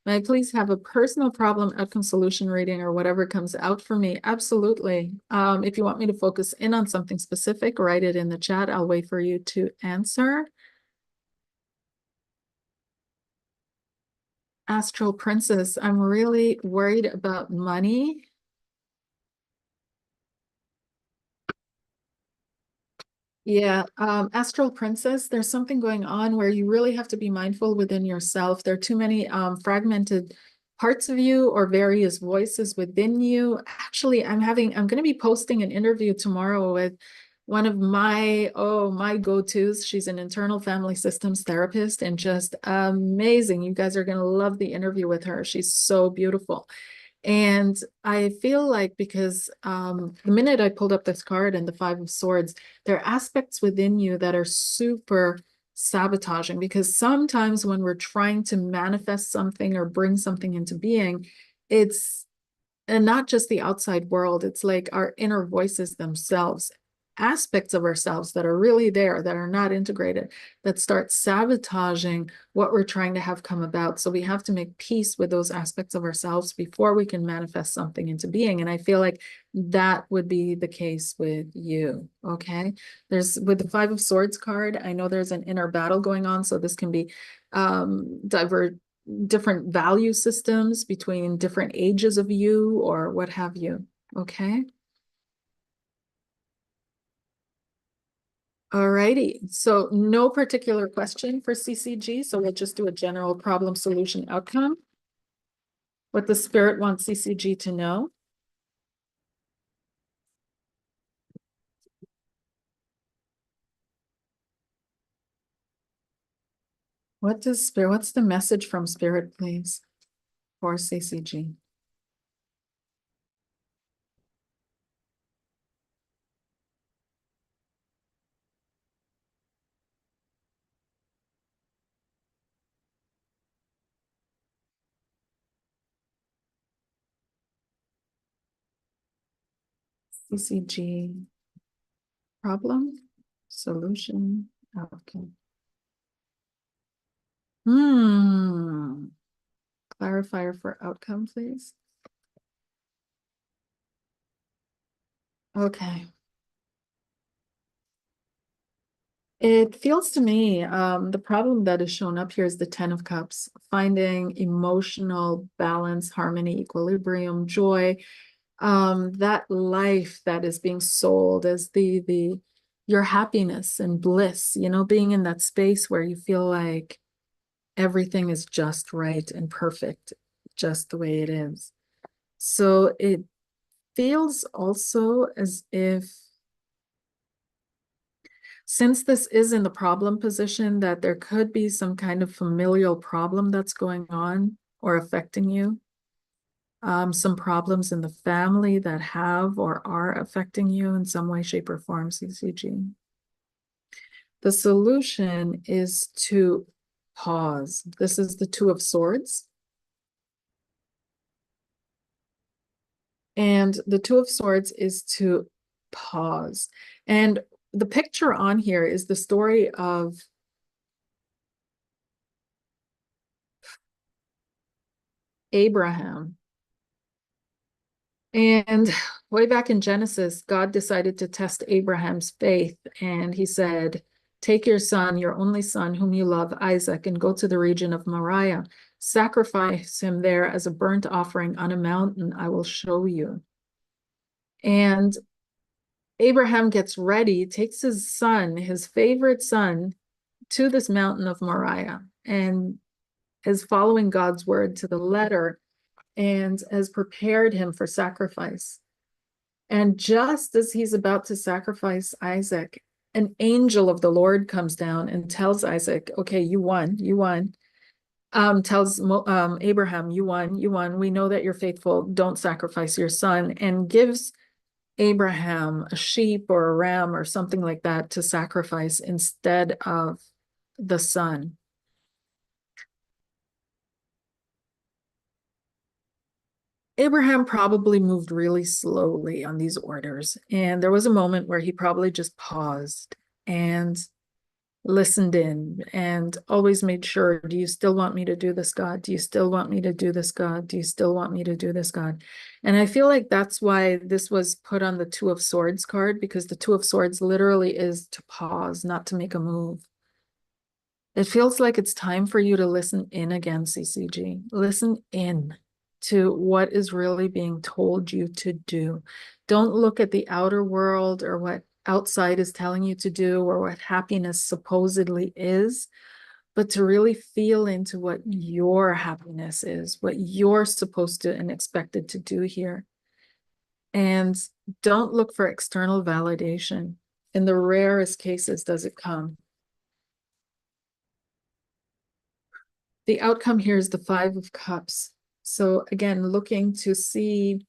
A: May I please have a personal problem outcome solution reading, or whatever comes out for me? Absolutely. If you want me to focus in on something specific, write it in the chat. I'll wait for you to answer. Astral Princess, I'm really worried about money. Yeah, Astral Princess, there's something going on where you really have to be mindful within yourself. There are too many fragmented parts of you, or various voices within you. Actually, I'm going to be posting an interview tomorrow with one of my go-tos. She's an internal family systems therapist, and just amazing. You guys are going to love the interview with her. She's so beautiful. And I feel like, because the minute I pulled up this card and the Five of Swords, there are aspects within you that are super sabotaging, because sometimes when we're trying to manifest something or bring something into being, it's and not just the outside world, it's like our inner voices themselves, aspects of ourselves that are really there, that are not integrated, that start sabotaging what we're trying to have come about. So we have to make peace with those aspects of ourselves before we can manifest something into being. And I feel like that would be the case with you. Okay. There's, with the Five of Swords card, I know there's an inner battle going on. So this can be different value systems between different ages of you, or what have you. Okay. All righty. So no particular question for CCG. So we'll just do a general problem solution outcome. What the spirit wants CCG to know. What's the message from spirit, please, for CCG? CCG problem, solution, outcome. Clarifier for outcome, please. Okay. It feels to me, the problem that is shown up here is the Ten of Cups, finding emotional balance, harmony, equilibrium, joy, that life that is being sold as your happiness and bliss, being in that space where you feel like everything is just right and perfect, just the way it is. So it feels also as if, since this is in the problem position, that there could be some kind of familial problem that's going on or affecting you. Some problems in the family that have or are affecting you in some way, shape, or form, CCG. The solution is to pause. This is the Two of Swords. And the Two of Swords is to pause. And the picture on here is the story of Abraham. And way back in Genesis, God decided to test Abraham's faith. And he said, take your son, your only son, whom you love, Isaac, and go to the region of Moriah. Sacrifice him there as a burnt offering on a mountain I will show you. And Abraham gets ready, takes his son, his favorite son, to this mountain of Moriah, and is following God's word to the letter, and has prepared him for sacrifice. And just as he's about to sacrifice Isaac, an angel of the Lord comes down and tells Isaac, okay, you won. Tells Abraham, you won. We know that you're faithful. Don't sacrifice your son, and gives Abraham a sheep or a ram or something like that to sacrifice instead of the son. Abraham probably moved really slowly on these orders. And there was a moment where he probably just paused and listened in and always made sure, do you still want me to do this, God? Do you still want me to do this, God? Do you still want me to do this, God? And I feel like that's why this was put on the Two of Swords card, because the Two of Swords literally is to pause, not to make a move. It feels like it's time for you to listen in again, CCG. Listen in to what is really being told you to do. Don't look at the outer world or what outside is telling you to do or what happiness supposedly is, but to really feel into what your happiness is, what you're supposed to and expected to do here. And don't look for external validation. In the rarest cases does it come. The outcome here is the Five of Cups. So again, looking to see,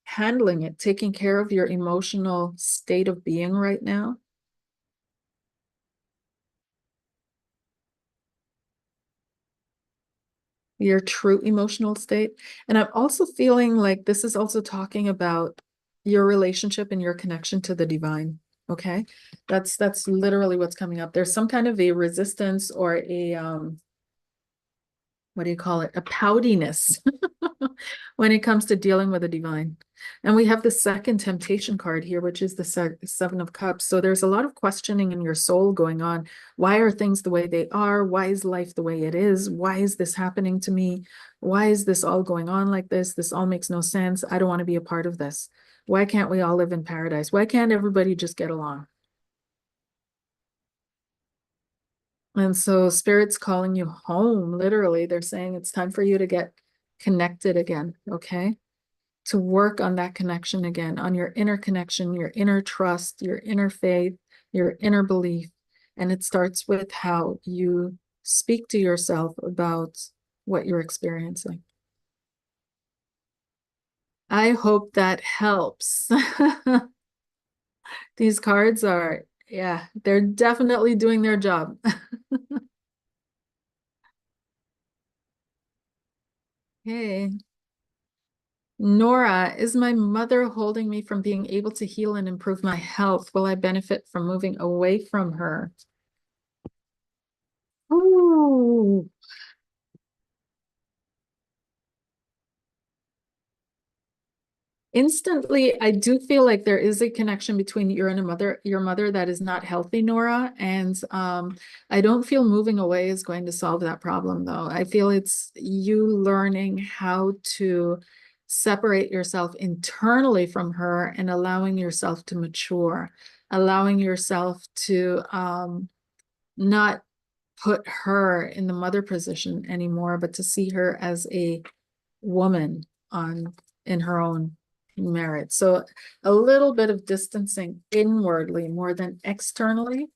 A: handling it, taking care of your emotional state of being right now. Your true emotional state. And I'm also feeling like this is also talking about your relationship and your connection to the divine. Okay. That's literally what's coming up. There's some kind of a resistance or a what do you call it? A poutiness when it comes to dealing with the divine. And we have the second temptation card here, which is the Seven of Cups. So there's a lot of questioning in your soul going on. Why are things the way they are? Why is life the way it is? Why is this happening to me? Why is this all going on like this? This all makes no sense. I don't want to be a part of this. Why can't we all live in paradise? Why can't everybody just get along? And so Spirit's calling you home, literally. They're saying it's time for you to get connected again, okay? To work on that connection again, on your inner connection, your inner trust, your inner faith, your inner belief. And it starts with how you speak to yourself about what you're experiencing. I hope that helps. These cards are, yeah, they're definitely doing their job. Hey. Nora, is my mother holding me from being able to heal and improve my health? Will I benefit from moving away from her? Ooh. Instantly, I do feel like there is a connection between you and your mother that is not healthy, Nora. And I don't feel moving away is going to solve that problem, though. I feel it's you learning how to separate yourself internally from her and allowing yourself to mature, allowing yourself to not put her in the mother position anymore, but to see her as a woman in her own merit. So a little bit of distancing inwardly more than externally,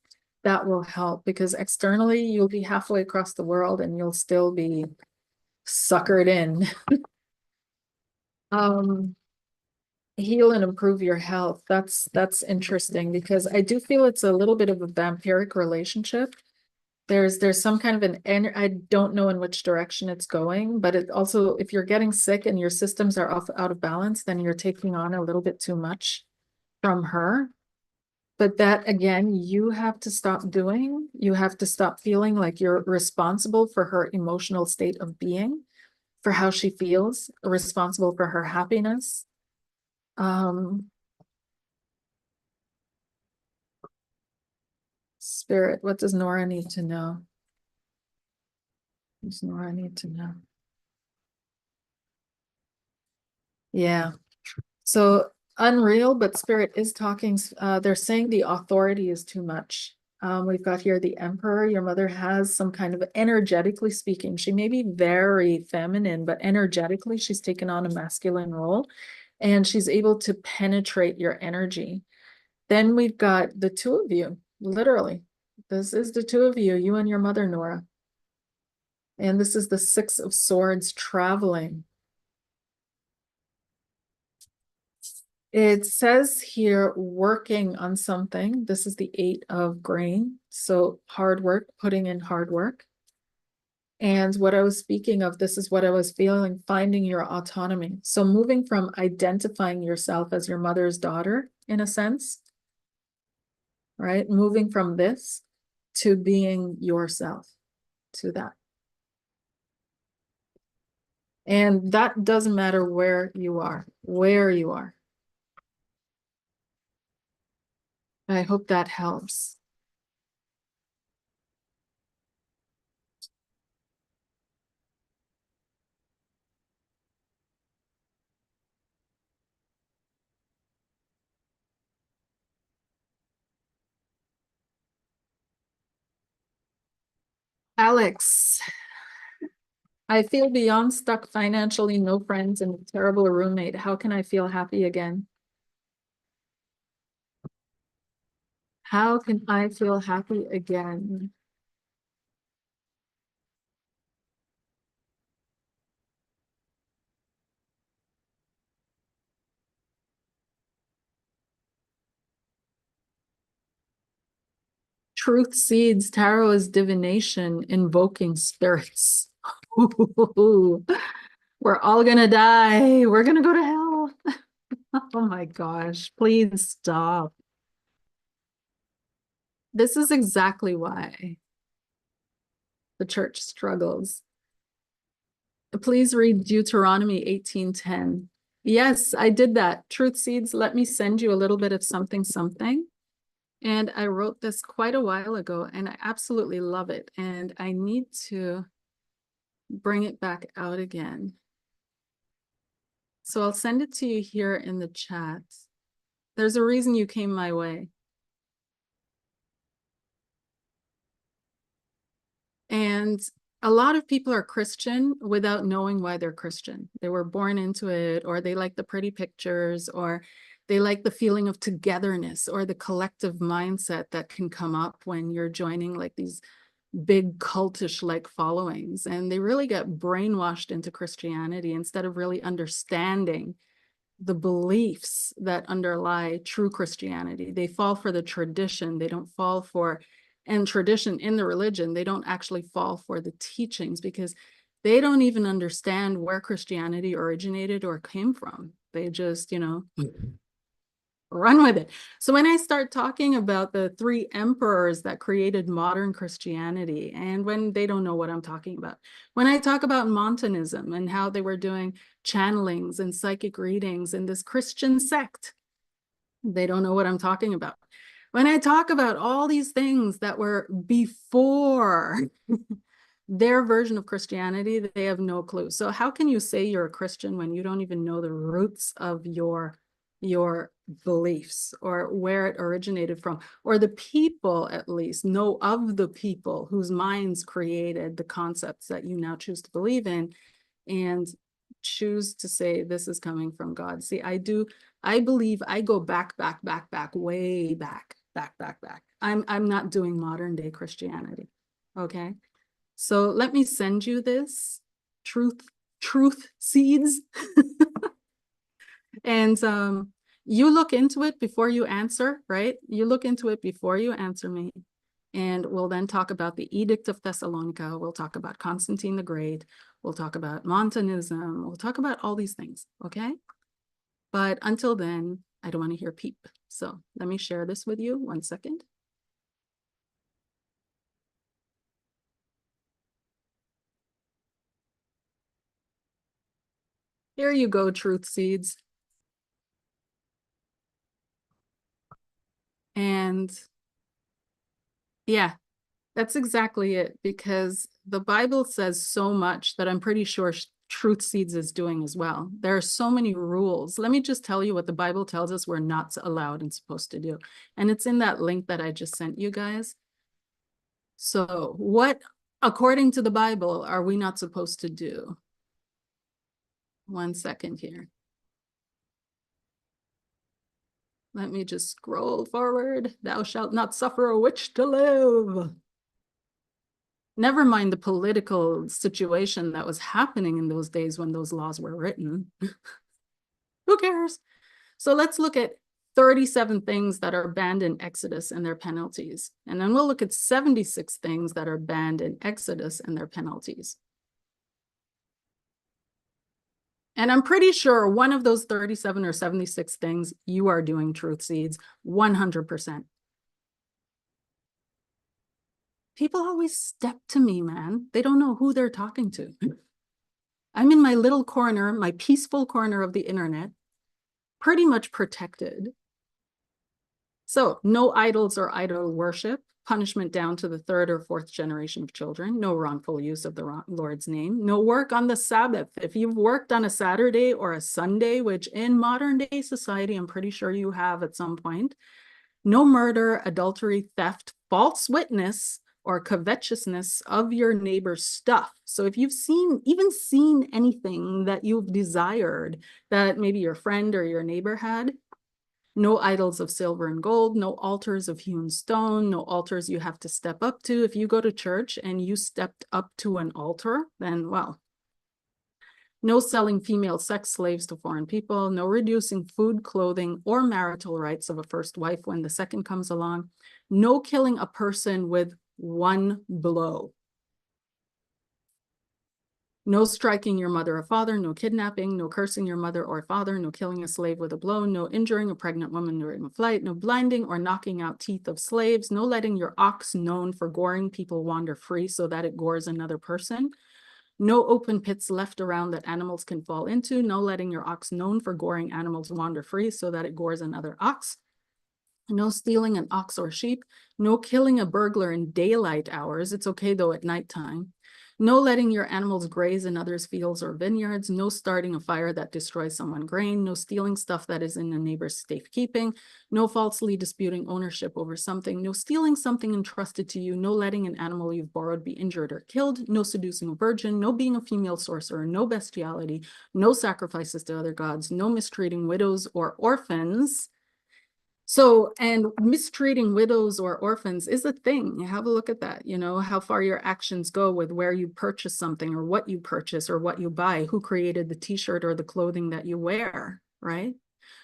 A: that will help, because externally you'll be halfway across the world and you'll still be suckered in. Heal and improve your health. That's interesting, because I do feel it's a little bit of a vampiric relationship. There's some kind of I don't know in which direction it's going, but it also, if you're getting sick and your systems are out of balance, then you're taking on a little bit too much from her. But that, again, you have to stop doing. You have to stop feeling like you're responsible for her emotional state of being, for how she feels, responsible for her happiness. Spirit, what does Nora need to know? What does Nora need to know? Yeah. So unreal, but Spirit is talking. They're saying the authority is too much. We've got here the Emperor. Your mother has some kind of, energetically speaking, she may be very feminine, but energetically she's taken on a masculine role, and she's able to penetrate your energy. Then we've got the two of you, literally. This is the two of you, you and your mother, Nora. And this is the Six of Swords traveling. It says here, working on something. This is the Eight of Grain. So hard work, putting in hard work. And what I was speaking of, this is what I was feeling, finding your autonomy. So moving from identifying yourself as your mother's daughter, in a sense, right? Moving from this to being yourself, to that. And that doesn't matter where you are, I hope that helps. Alex, I feel beyond stuck financially, no friends, and a terrible roommate. How can I feel happy again? How can I feel happy again? Truth seeds, tarot is divination, invoking spirits. We're all gonna die. We're gonna go to hell. Oh my gosh, please stop. This is exactly why the church struggles. Please read Deuteronomy 18:10. Yes, I did that. Truth seeds, let me send you a little bit of something, something. And I wrote this quite a while ago, and I absolutely love it. And I need to bring it back out again. So I'll send it to you here in the chat. There's a reason you came my way. And a lot of people are Christian without knowing why they're Christian. They were born into it, or they like the pretty pictures, or they like the feeling of togetherness, or the collective mindset that can come up when you're joining like these big cultish like followings. And they really get brainwashed into Christianity instead of really understanding the beliefs that underlie true Christianity. They fall for the tradition. They don't fall for, and tradition in the religion, they don't actually fall for the teachings, because they don't even understand where Christianity originated or came from. They just, run with it. So when I start talking about the three emperors that created modern Christianity, and when they don't know what I'm talking about, when I talk about Montanism and how they were doing channelings and psychic readings in this Christian sect, they don't know what I'm talking about. When I talk about all these things that were before their version of Christianity, they have no clue. So how can you say you're a Christian when you don't even know the roots of your your beliefs or where it originated from, or the people at least know of the people whose minds created the concepts that you now choose to believe in and choose to say this is coming from God. See, I believe I go back, way back. I'm not doing modern day Christianity. Okay. So let me send you this truth seeds. And you look into it before you answer, right? You look into it before you answer me. And we'll then talk about the Edict of Thessalonica. We'll talk about Constantine the Great. We'll talk about Montanism. We'll talk about all these things, okay? But until then, I don't want to hear peep. So let me share this with you. 1 second. Here you go, truth seeds. And yeah, that's exactly it, because the Bible says so much that I'm pretty sure Truth Seeds is doing as well. There are so many rules. Let me just tell you what the Bible tells us we're not allowed and supposed to do. And it's in that link that I just sent you guys. So what, according to the Bible, are we not supposed to do? 1 second here. Let me just scroll forward. Thou shalt not suffer a witch to live. Never mind the political situation that was happening in those days when those laws were written. Who cares? So let's look at 37 things that are banned in Exodus and their penalties. And then we'll look at 76 things that are banned in Exodus and their penalties. And I'm pretty sure one of those 37 or 76 things you are doing, truth seeds, 100%. People always step to me, man. They don't know who they're talking to. I'm in my little corner, my peaceful corner of the internet, pretty much protected. So no idols or idol worship, punishment down to the 3rd or 4th generation of children, no wrongful use of the Lord's name, no work on the Sabbath. If you've worked on a Saturday or a Sunday, which in modern day society, I'm pretty sure you have at some point, no murder, adultery, theft, false witness, or covetousness of your neighbor's stuff. So if you've even seen anything that you've desired that maybe your friend or your neighbor had, no idols of silver and gold, no altars of hewn stone, no altars you have to step up to. If you go to church and you stepped up to an altar, then, well, no selling female sex slaves to foreign people, no reducing food, clothing, or marital rights of a first wife when the second comes along, no killing a person with 1 blow. No striking your mother or father, no kidnapping, no cursing your mother or father, no killing a slave with a blow, no injuring a pregnant woman during a flight, no blinding or knocking out teeth of slaves, no letting your ox known for goring people wander free so that it gores another person, no open pits left around that animals can fall into, no letting your ox known for goring animals wander free so that it gores another ox, no stealing an ox or sheep, no killing a burglar in daylight hours. It's okay though at nighttime. No letting your animals graze in others' fields or vineyards, no starting a fire that destroys someone's grain, no stealing stuff that is in a neighbor's safekeeping, no falsely disputing ownership over something, no stealing something entrusted to you, no letting an animal you've borrowed be injured or killed, no seducing a virgin, no being a female sorcerer, no bestiality, no sacrifices to other gods, no mistreating widows or orphans. So, and mistreating widows or orphans is a thing. Have a look at that, you know, how far your actions go with where you purchase something or what you purchase or what you buy, who created the t-shirt or the clothing that you wear, right?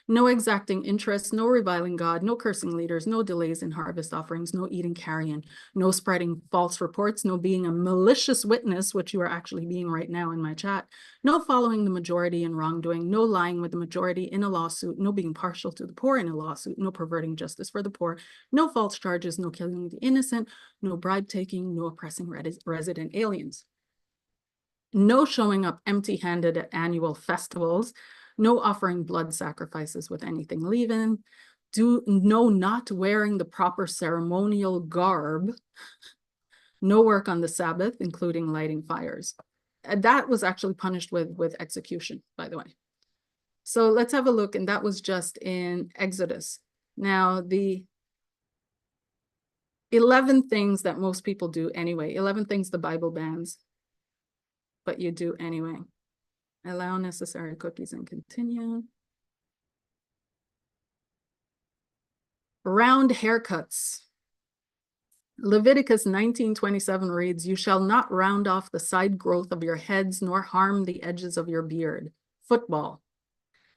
A: No exacting interest, no reviling God, no cursing leaders, no delays in harvest offerings, no eating carrion, no spreading false reports, no being a malicious witness, which you are actually being right now in my chat, no following the majority in wrongdoing, no lying with the majority in a lawsuit, no being partial to the poor in a lawsuit, no perverting justice for the poor, no false charges, no killing the innocent, no bribe taking, no oppressing resident aliens. No showing up empty-handed at annual festivals, no offering blood sacrifices with anything leaven, no not wearing the proper ceremonial garb, no work on the Sabbath, including lighting fires. That was actually punished with execution, by the way. So let's have a look, and that was just in Exodus. Now, the 11 things that most people do anyway, 11 things the Bible bans, but you do anyway. Allow necessary cookies and continue. Round haircuts. Leviticus 19:27 reads, "You shall not round off the side growth of your heads, nor harm the edges of your beard." Football.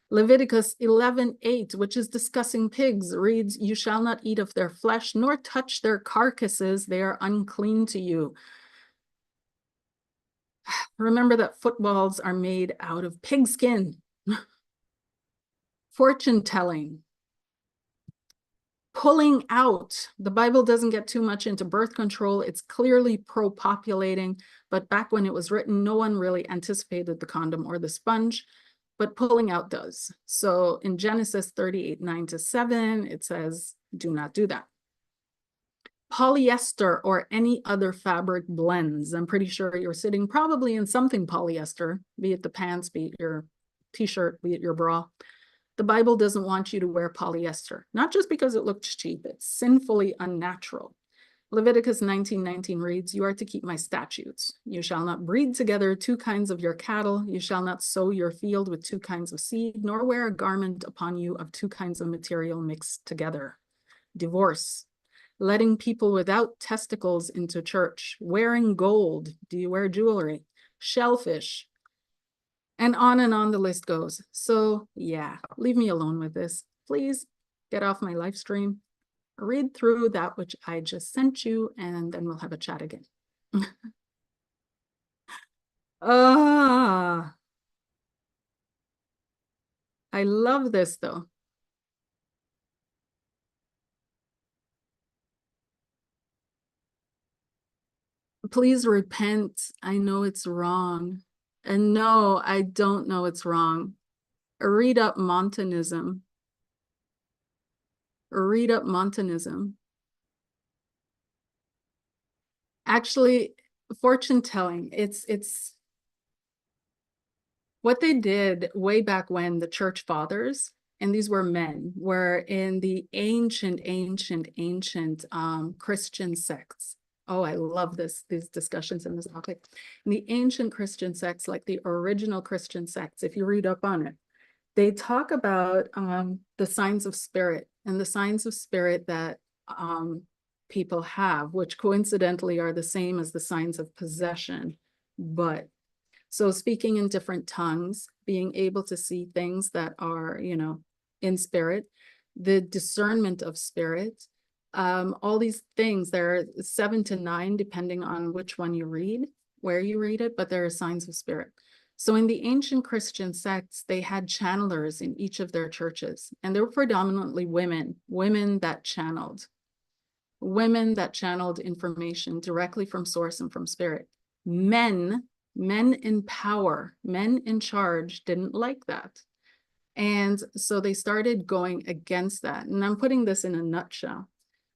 A: Leviticus 11:8, which is discussing pigs, reads, "You shall not eat of their flesh, nor touch their carcasses. They are unclean to you." Remember that footballs are made out of pig skin. Fortune telling. Pulling out. The Bible doesn't get too much into birth control. It's clearly pro-populating, but back when it was written, no one really anticipated the condom or the sponge, but pulling out does. So in Genesis 38:9-7, it says, do not do that. Polyester or any other fabric blends. I'm pretty sure you're sitting probably in something polyester, be it the pants, be it your t-shirt, be it your bra. The Bible doesn't want you to wear polyester, not just because it looks cheap, it's sinfully unnatural. Leviticus 19:19 reads, "You are to keep my statutes. You shall not breed together two kinds of your cattle. You shall not sow your field with two kinds of seed, nor wear a garment upon you of two kinds of material mixed together." Divorce. Letting people without testicles into church. Wearing gold. Do you wear jewelry? Shellfish. And on the list goes. So yeah, leave me alone with this. Please get off my live stream, read through that which I just sent you, and then we'll have a chat again. I love this though. Please repent. I know it's wrong. And no, I don't know it's wrong. Read up Montanism. Read up Montanism. Actually, fortune telling, it's what they did way back when the church fathers, and these were men, were in the ancient Christian sects. Oh, I love these discussions in this topic. In the ancient Christian sects, like the original Christian sects, if you read up on it, they talk about the signs of spirit and the signs of spirit that people have, which coincidentally are the same as the signs of possession. But so speaking in different tongues, being able to see things that are, in spirit, the discernment of spirit, all these things, there are 7 to 9, depending on which one you read, where you read it, but there are signs of spirit. So in the ancient Christian sects, they had channelers in each of their churches, and they were predominantly women that channeled information directly from source and from spirit. Men in power, men in charge didn't like that. And so they started going against that. And I'm putting this in a nutshell.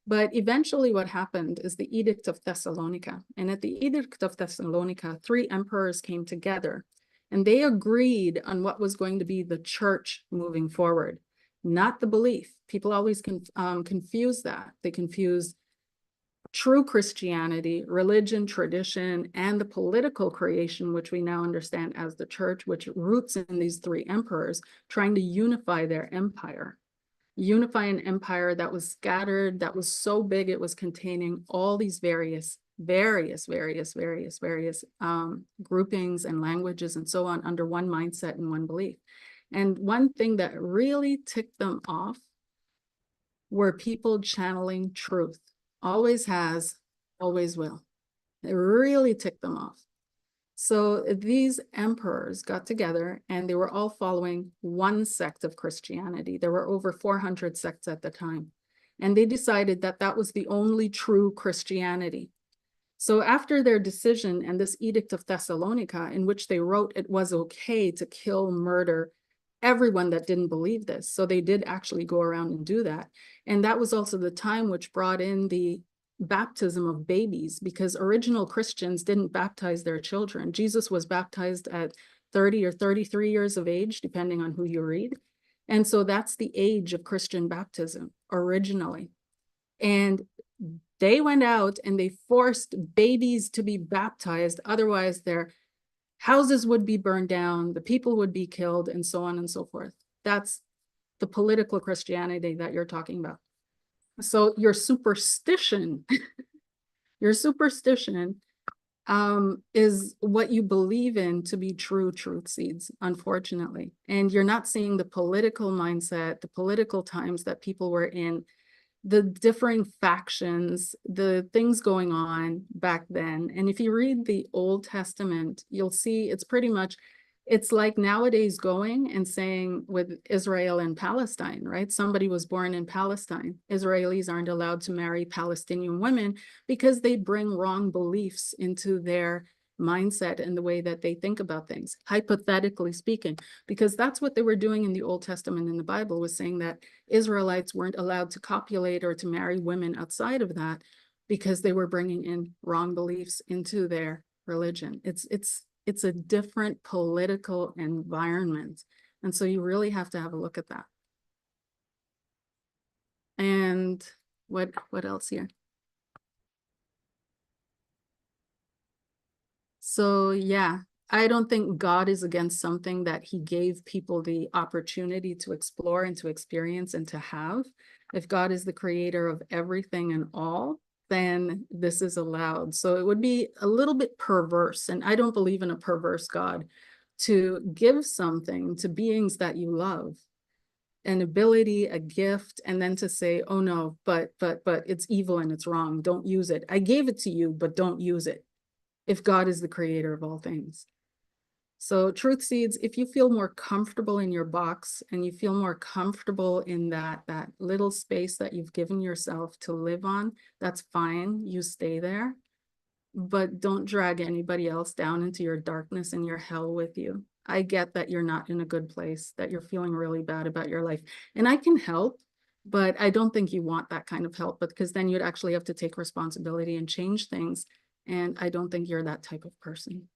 A: But eventually what happened is the Edict of Thessalonica. And at the Edict of Thessalonica, 3 emperors came together and they agreed on what was going to be the church moving forward, not the belief. People always confuse that. They confuse true Christianity, religion, tradition, and the political creation, which we now understand as the church, which roots in these 3 emperors trying to unify their empire. Unify an empire that was scattered, that was so big it was containing all these various groupings and languages and so on under one mindset and one belief. And one thing that really ticked them off were people channeling truth. Always has, always will. It really ticked them off. So these emperors got together and they were all following one sect of Christianity. There were over 400 sects at the time. And they decided that that was the only true Christianity. So after their decision and this Edict of Thessalonica, in which they wrote it was okay to kill, murder everyone that didn't believe this. So they did actually go around and do that. And that was also the time which brought in the baptism of babies, because original Christians didn't baptize their children. Jesus was baptized at 30 or 33 years of age, depending on who you read. And so that's the age of Christian baptism originally. And they went out and they forced babies to be baptized. Otherwise, their houses would be burned down, the people would be killed, and so on and so forth. That's the political Christianity that you're talking about. So your superstition, your superstition is what you believe in to be true truth seeds, unfortunately. And you're not seeing the political mindset, the political times that people were in, the differing factions, the things going on back then. And if you read the Old Testament, you'll see it's pretty much, it's like nowadays going and saying with Israel and Palestine, right? Somebody was born in Palestine. Israelis aren't allowed to marry Palestinian women because they bring wrong beliefs into their mindset and the way that they think about things, hypothetically speaking, because that's what they were doing in the Old Testament in the Bible, was saying that Israelites weren't allowed to copulate or to marry women outside of that because they were bringing in wrong beliefs into their religion. It's a different political environment. And so you really have to have a look at that. And what else here? So yeah, I don't think God is against something that he gave people the opportunity to explore and to experience and to have. If God is the creator of everything and all, then this is allowed. So it would be a little bit perverse, and I don't believe in a perverse God, to give something to beings that you love, an ability, a gift, and then to say, oh no, but it's evil and it's wrong. Don't use it. I gave it to you, but don't use it. If God is the creator of all things. So truth seeds, if you feel more comfortable in your box and you feel more comfortable in that little space that you've given yourself to live on, that's fine. You stay there, but don't drag anybody else down into your darkness and your hell with you. I get that you're not in a good place, that you're feeling really bad about your life, and I can help, but I don't think you want that kind of help, because then you'd actually have to take responsibility and change things. And I don't think you're that type of person.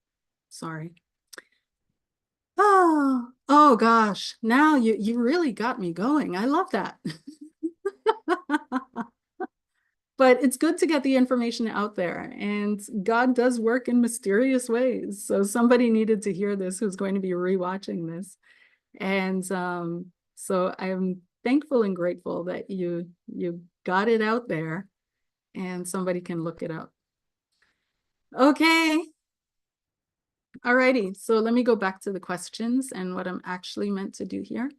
A: Sorry. Oh gosh. Now you really got me going. I love that. But it's good to get the information out there, and God does work in mysterious ways. So somebody needed to hear this who's going to be rewatching this. And so I'm thankful and grateful that you got it out there and somebody can look it up. Okay. All righty. So let me go back to the questions and what I'm actually meant to do here.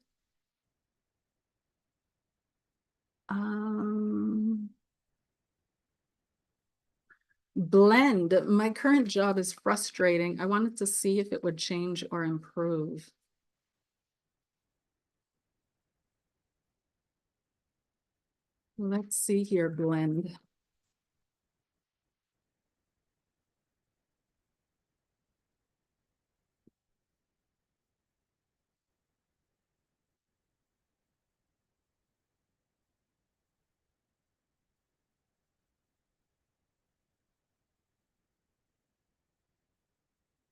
A: Blend. My current job is frustrating. I wanted to see if it would change or improve. Let's see here, blend.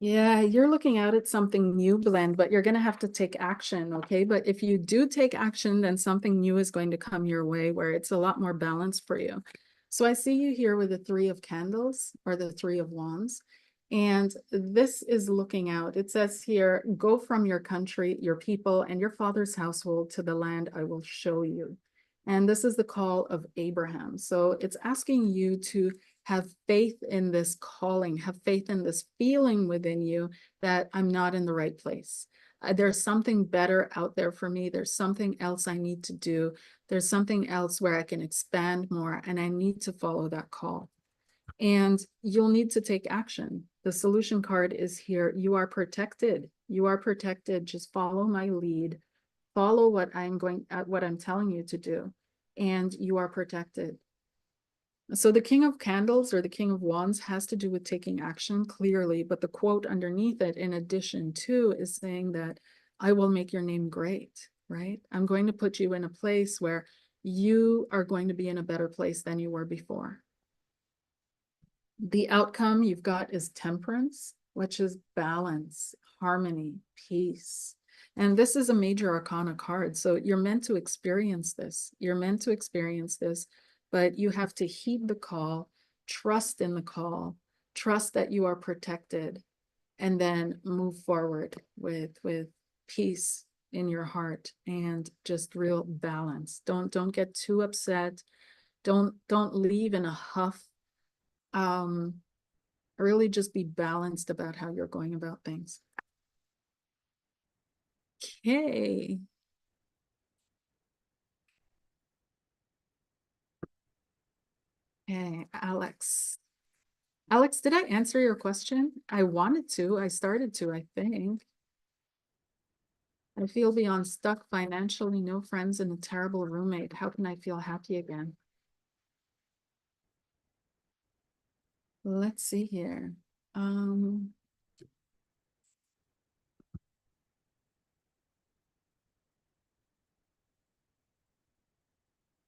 A: Yeah, you're looking out at something new, blend, but you're going to have to take action, okay? But if you do take action, then something new is going to come your way where it's a lot more balanced for you. So I see you here with the 3 of candles or the 3 of wands. And this is looking out. It says here, go from your country, your people, and your father's household to the land I will show you. And this is the call of Abraham. So it's asking you to have faith in this calling, have faith in this feeling within you that I'm not in the right place. There's something better out there for me. There's something else I need to do. There's something else where I can expand more, and I need to follow that call. And you'll need to take action. The solution card is here. You are protected. You are protected. Just follow my lead. Follow what I'm telling you to do, and you are protected. So the King of Candles or the King of Wands has to do with taking action, clearly, but the quote underneath it, in addition to, is saying that I will make your name great, right? I'm going to put you in a place where you are going to be in a better place than you were before. The outcome you've got is temperance, which is balance, harmony, peace. And this is a major arcana card. So you're meant to experience this. You're meant to experience this, but you have to heed the call, trust in the call, trust that you are protected, and then move forward with peace in your heart and just real balance. Don't get too upset. Don't leave in a huff. Really just be balanced about how you're going about things. Okay. Okay, Alex. Alex, did I answer your question? I wanted to. I started to, I think. I feel beyond stuck financially, no friends, and a terrible roommate. How can I feel happy again? Let's see here.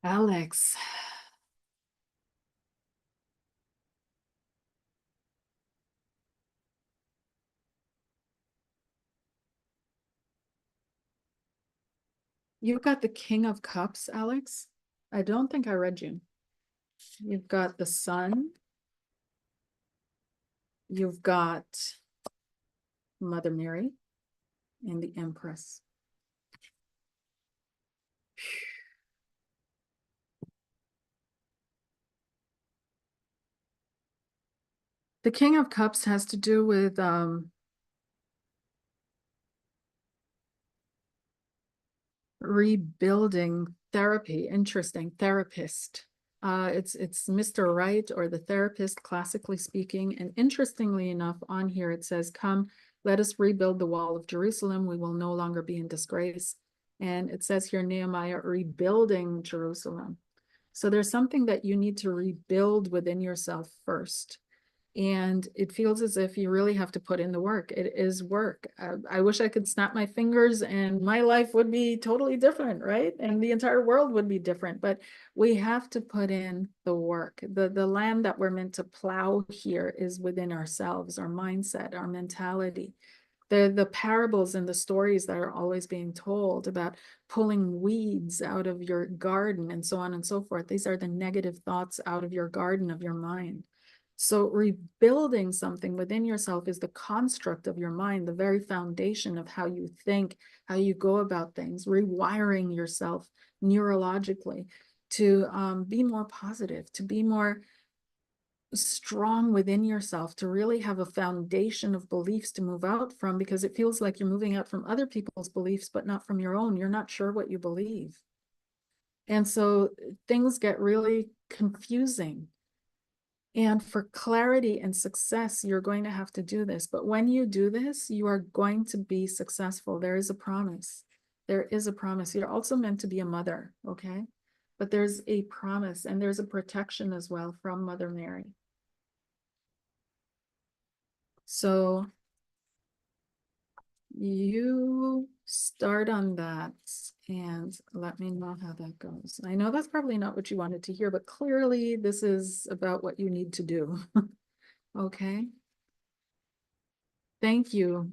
A: Alex. You've got the King of Cups, Alex. I don't think I read you. You've got the Sun. You've got Mother Mary and the Empress. The King of Cups has to do with rebuilding therapy. Interesting. Therapist. It's Mr. Right or the therapist, classically speaking. And interestingly enough, on here it says, "Come, let us rebuild the wall of Jerusalem. We will no longer be in disgrace." And it says here, Nehemiah rebuilding Jerusalem. So there's something that you need to rebuild within yourself first. And it feels as if you really have to put in the work. It is work. I wish I could snap my fingers and my life would be totally different, right? And the entire world would be different. But we have to put in the work. The land that we're meant to plow here is within ourselves, our mindset, our mentality. The parables and the stories that are always being told about pulling weeds out of your garden and so on and so forth. These are the negative thoughts out of your garden of your mind. So rebuilding something within yourself is the construct of your mind, the very foundation of how you think, how you go about things, rewiring yourself neurologically to be more positive, to be more strong within yourself, to really have a foundation of beliefs to move out from, because it feels like you're moving out from other people's beliefs, but not from your own. You're not sure what you believe. And so things get really confusing. And for clarity and success, you're going to have to do this. But when you do this, you are going to be successful. There is a promise. There is a promise. You're also meant to be a mother, okay? But there's a promise and there's a protection as well from Mother Mary. So you start on that and let me know how that goes. I know that's probably not what you wanted to hear, but clearly this is about what you need to do. Okay. Thank you.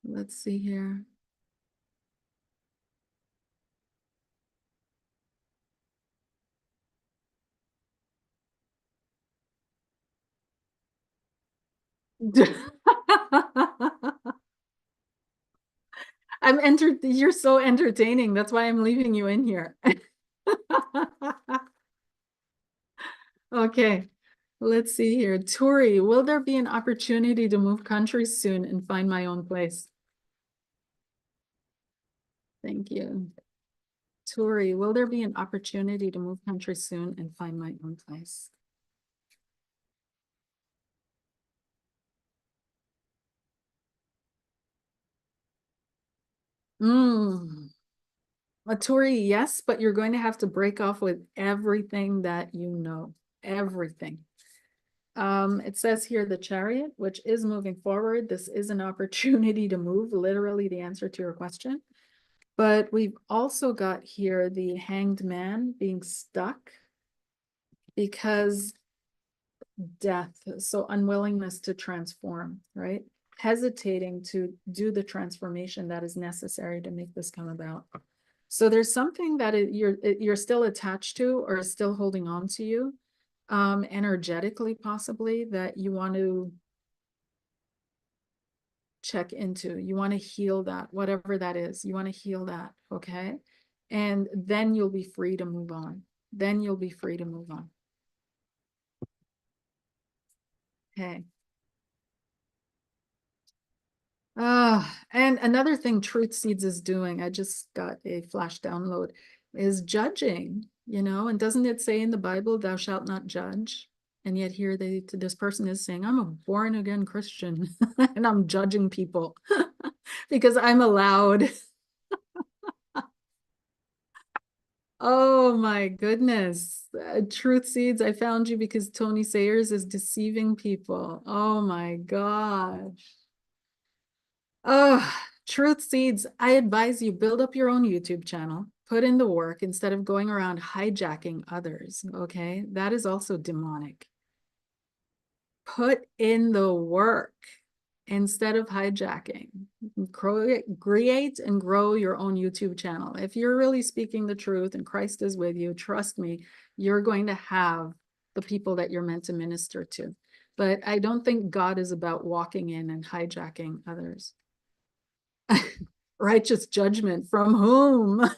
A: Let's see here. You're so entertaining. That's why I'm leaving you in here. Okay, let's see here. Turi, will there be an opportunity to move countries soon and find my own place? Thank you. Turi, will there be an opportunity to move countries soon and find my own place? Turi, yes, but you're going to have to break off with everything that you know. Everything. It says here the Chariot, which is moving forward. This is an opportunity to move, literally the answer to your question. But we've also got here the Hanged Man being stuck. because death, so unwillingness to transform, right? Hesitating to do the transformation that is necessary to make this come about. So there's something that you're still attached to or still holding on to you, energetically possibly, that you want to check into. You want to heal that, whatever that is. You want to heal that, okay? And then you'll be free to move on. Then you'll be free to move on. Okay. And another thing Truth Seeds is doing, I just got a flash download, is judging, and doesn't it say in the Bible, thou shalt not judge? And yet here this person is saying, I'm a born again Christian and I'm judging people because I'm allowed. Oh my goodness. Truth Seeds, I found you because Tony Sayers is deceiving people. Oh my gosh. Oh, Truth Seeds, I advise you build up your own YouTube channel, put in the work instead of going around hijacking others, okay? That is also demonic. Put in the work instead of hijacking. Create and grow your own YouTube channel. If you're really speaking the truth and Christ is with you, trust me, you're going to have the people that you're meant to minister to. But I don't think God is about walking in and hijacking others. Righteous judgment from whom?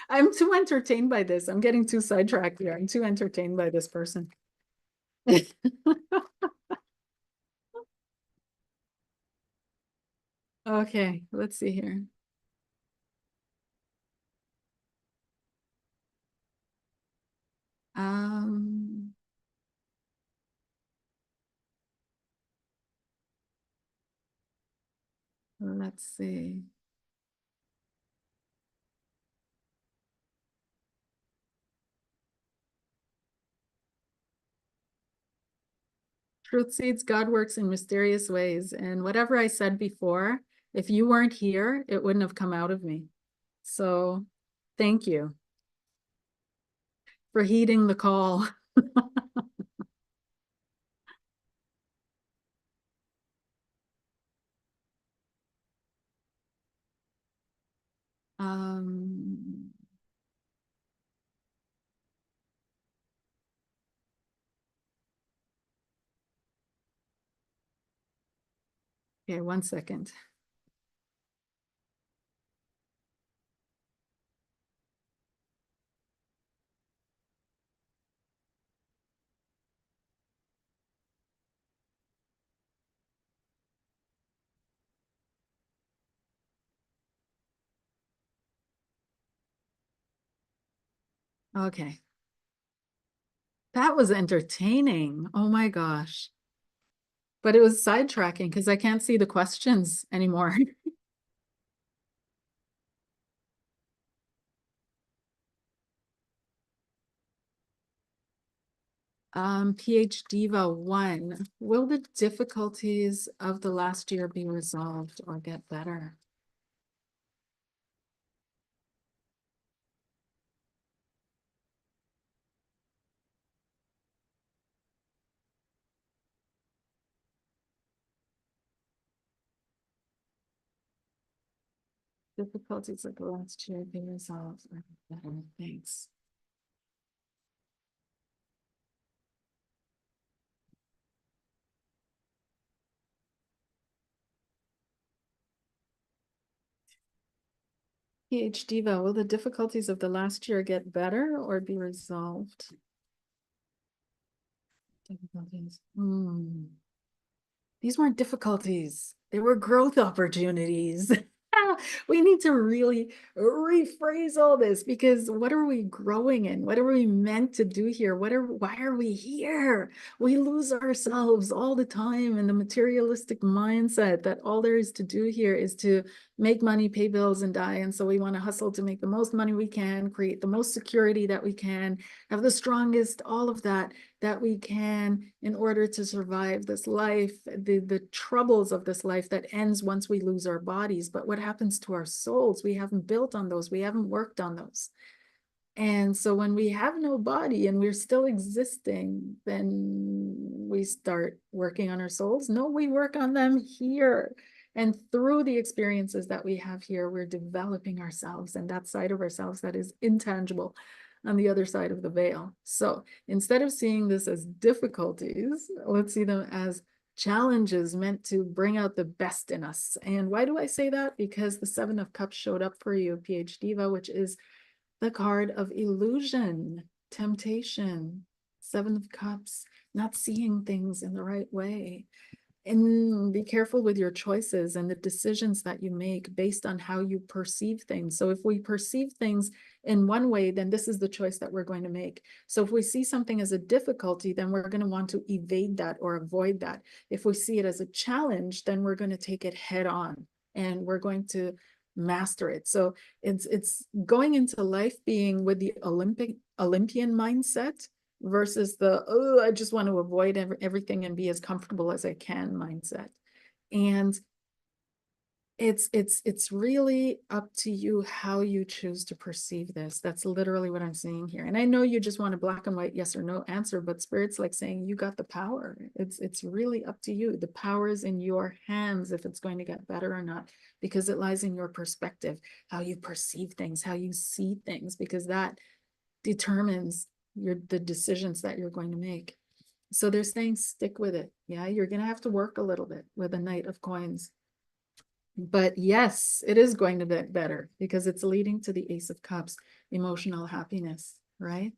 A: I'm too entertained by this. I'm getting too sidetracked here. I'm too entertained by this person. Okay, let's see here. Um, let's see. Truth Seeds, God works in mysterious ways. And whatever I said before, if you weren't here, it wouldn't have come out of me. So thank you for heeding the call. Um, okay, 1 second. Okay. That was entertaining. Oh my gosh. But it was sidetracking because I can't see the questions anymore. PH Diva 1. Will the difficulties of the last year be resolved or get better? Difficulties of the last year be resolved or get better? Thanks. PH Diva, will the difficulties of the last year get better or be resolved? Difficulties. These weren't difficulties. They were growth opportunities. We need to really rephrase all this because what are we growing in? What are we meant to do here? Why are we here? We lose ourselves all the time in the materialistic mindset that all there is to do here is to make money, pay bills, and die. And so we want to hustle to make the most money we can, create the most security that we can, have the strongest, all of that we can in order to survive this life, the troubles of this life that ends once we lose our bodies. But what happens to our souls? We haven't built on those. We haven't worked on those. And so when we have no body and we're still existing, then we start working on our souls. No, we work on them here. And through the experiences that we have here, we're developing ourselves and that side of ourselves that is intangible on the other side of the veil. So instead of seeing this as difficulties, let's see them as challenges meant to bring out the best in us. And why do I say that? Because the Seven of Cups showed up for you, PH Diva, which is the card of illusion, temptation, Seven of Cups, not seeing things in the right way. And be careful with your choices and the decisions that you make based on how you perceive things. So if we perceive things in one way, then this is the choice that we're going to make. So if we see something as a difficulty, then we're going to want to evade that or avoid that. If we see it as a challenge, then we're going to take it head on and we're going to master it. So it's going into life being with the Olympian mindset versus the, oh, I just want to avoid everything and be as comfortable as I can mindset. And it's really up to you how you choose to perceive this. That's literally what I'm saying here. And I know you just want a black and white yes or no answer, but Spirit's like saying you got the power. It's really up to you. The power is in your hands if it's going to get better or not, because it lies in your perspective, how you perceive things, how you see things, because that determines the decisions that you're going to make. So they're saying stick with it. Yeah, you're going to have to work a little bit with a Knight of Coins. But yes, it is going to get better because it's leading to the Ace of Cups, emotional happiness, right?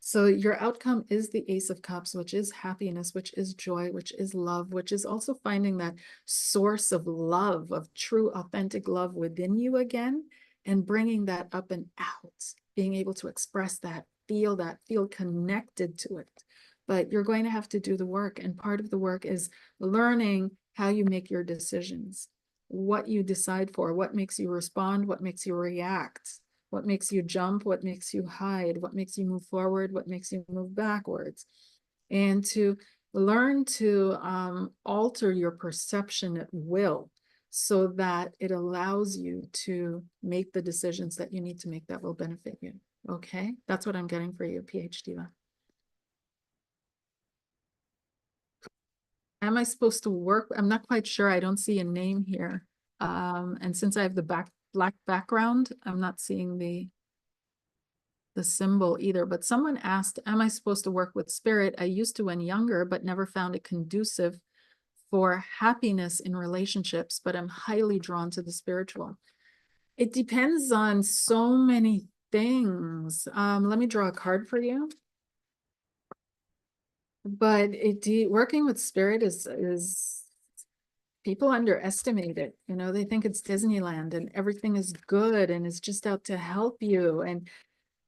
A: So your outcome is the Ace of Cups, which is happiness, which is joy, which is love, which is also finding that source of love, of true, authentic love within you again, and bringing that up and out, being able to express that, feel connected to it. But you're going to have to do the work. And part of the work is learning how you make your decisions, what you decide for, what makes you respond, what makes you react, what makes you jump, what makes you hide, what makes you move forward, what makes you move backwards. And to learn to alter your perception at will so that it allows you to make the decisions that you need to make that will benefit you. Okay, that's what I'm getting for you, PH Diva. Am I supposed to work? I'm not quite sure. I don't see a name here. And since I have the black background, I'm not seeing the symbol either. But someone asked, am I supposed to work with spirit? I used to when younger, but never found it conducive for happiness in relationships, but I'm highly drawn to the spiritual. It depends on so many things. Let me draw a card for you. But working with spirit is people underestimate it. You know, they think it's Disneyland and everything is good and it's just out to help you. And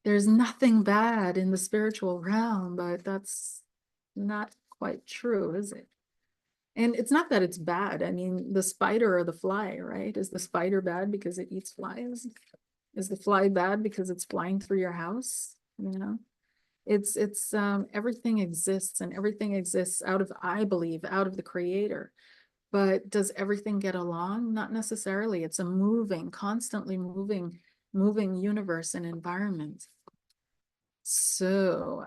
A: there's nothing bad in the spiritual realm, but that's not quite true, is it? And it's not that it's bad. I mean, the spider or the fly, right? Is the spider bad because it eats flies? Is the fly bad because it's flying through your house? You know, it's everything exists, and everything exists out of, I believe, out of the creator. But does everything get along? Not necessarily. It's a moving, constantly moving universe and environment. So,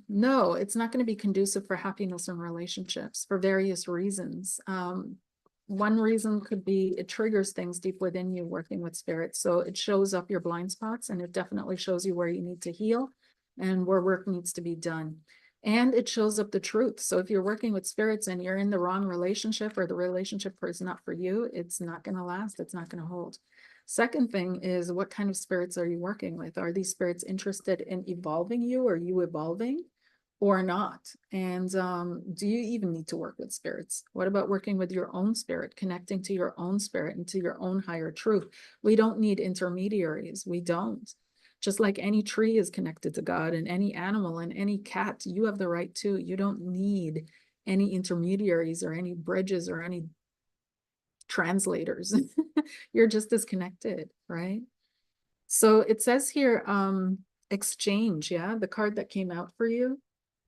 A: no, it's not going to be conducive for happiness in relationships for various reasons. One reason could be it triggers things deep within you working with spirits. So it shows up your blind spots, and it definitely shows you where you need to heal and where work needs to be done. And it shows up the truth. So if you're working with spirits and you're in the wrong relationship, or the relationship is not for you, it's not going to last. It's not going to hold. Second thing is, what kind of spirits are you working with? Are these spirits interested in evolving you? Are you evolving or not? And do you even need to work with spirits? What about working with your own spirit, connecting to your own spirit and to your own higher truth? We don't need intermediaries. We don't. Just like any tree is connected to God, and any animal and any cat, you have the right to. You don't need any intermediaries or any bridges or any translators. You're just disconnected, right? So it says here, exchange. Yeah, the card that came out for you,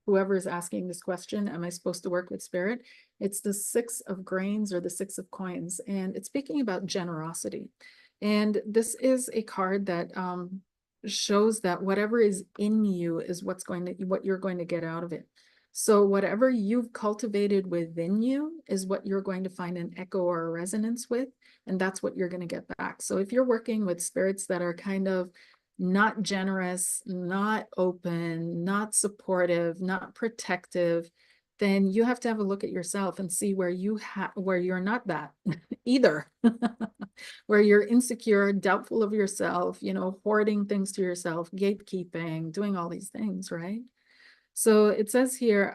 A: whoever is asking this question, am I supposed to work with spirit? It's the Six of Grains or the Six of Coins, and it's speaking about generosity. And this is a card that shows that whatever is in you is what you're going to get out of it. So whatever you've cultivated within you is what you're going to find an echo or a resonance with, and that's what you're going to get back. So if you're working with spirits that are kind of not generous, not open, not supportive, not protective, then you have to have a look at yourself and see where you're not that either. Where you're insecure, doubtful of yourself, hoarding things to yourself, gatekeeping, doing all these things, right? So it says here,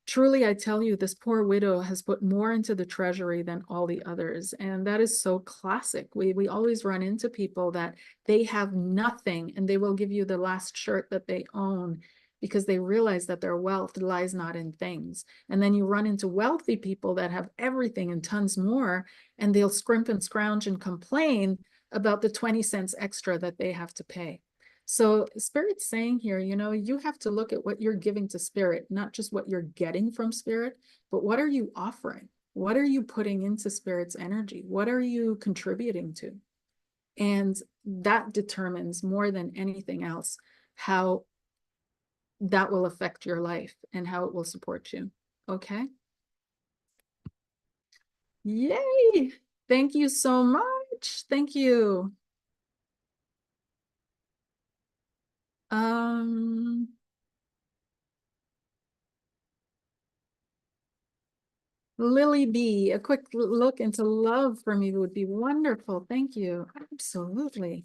A: truly, I tell you, this poor widow has put more into the treasury than all the others. And that is so classic. We always run into people that they have nothing and they will give you the last shirt that they own because they realize that their wealth lies not in things. And then you run into wealthy people that have everything and tons more, and they'll scrimp and scrounge and complain about the 20 cents extra that they have to pay. So Spirit's saying here, you have to look at what you're giving to Spirit, not just what you're getting from Spirit, but what are you offering? What are you putting into Spirit's energy? What are you contributing to? And that determines more than anything else how that will affect your life and how it will support you. Okay? Yay! Thank you so much. Thank you. Lily B, a quick look into love for me would be wonderful. Thank you. Absolutely.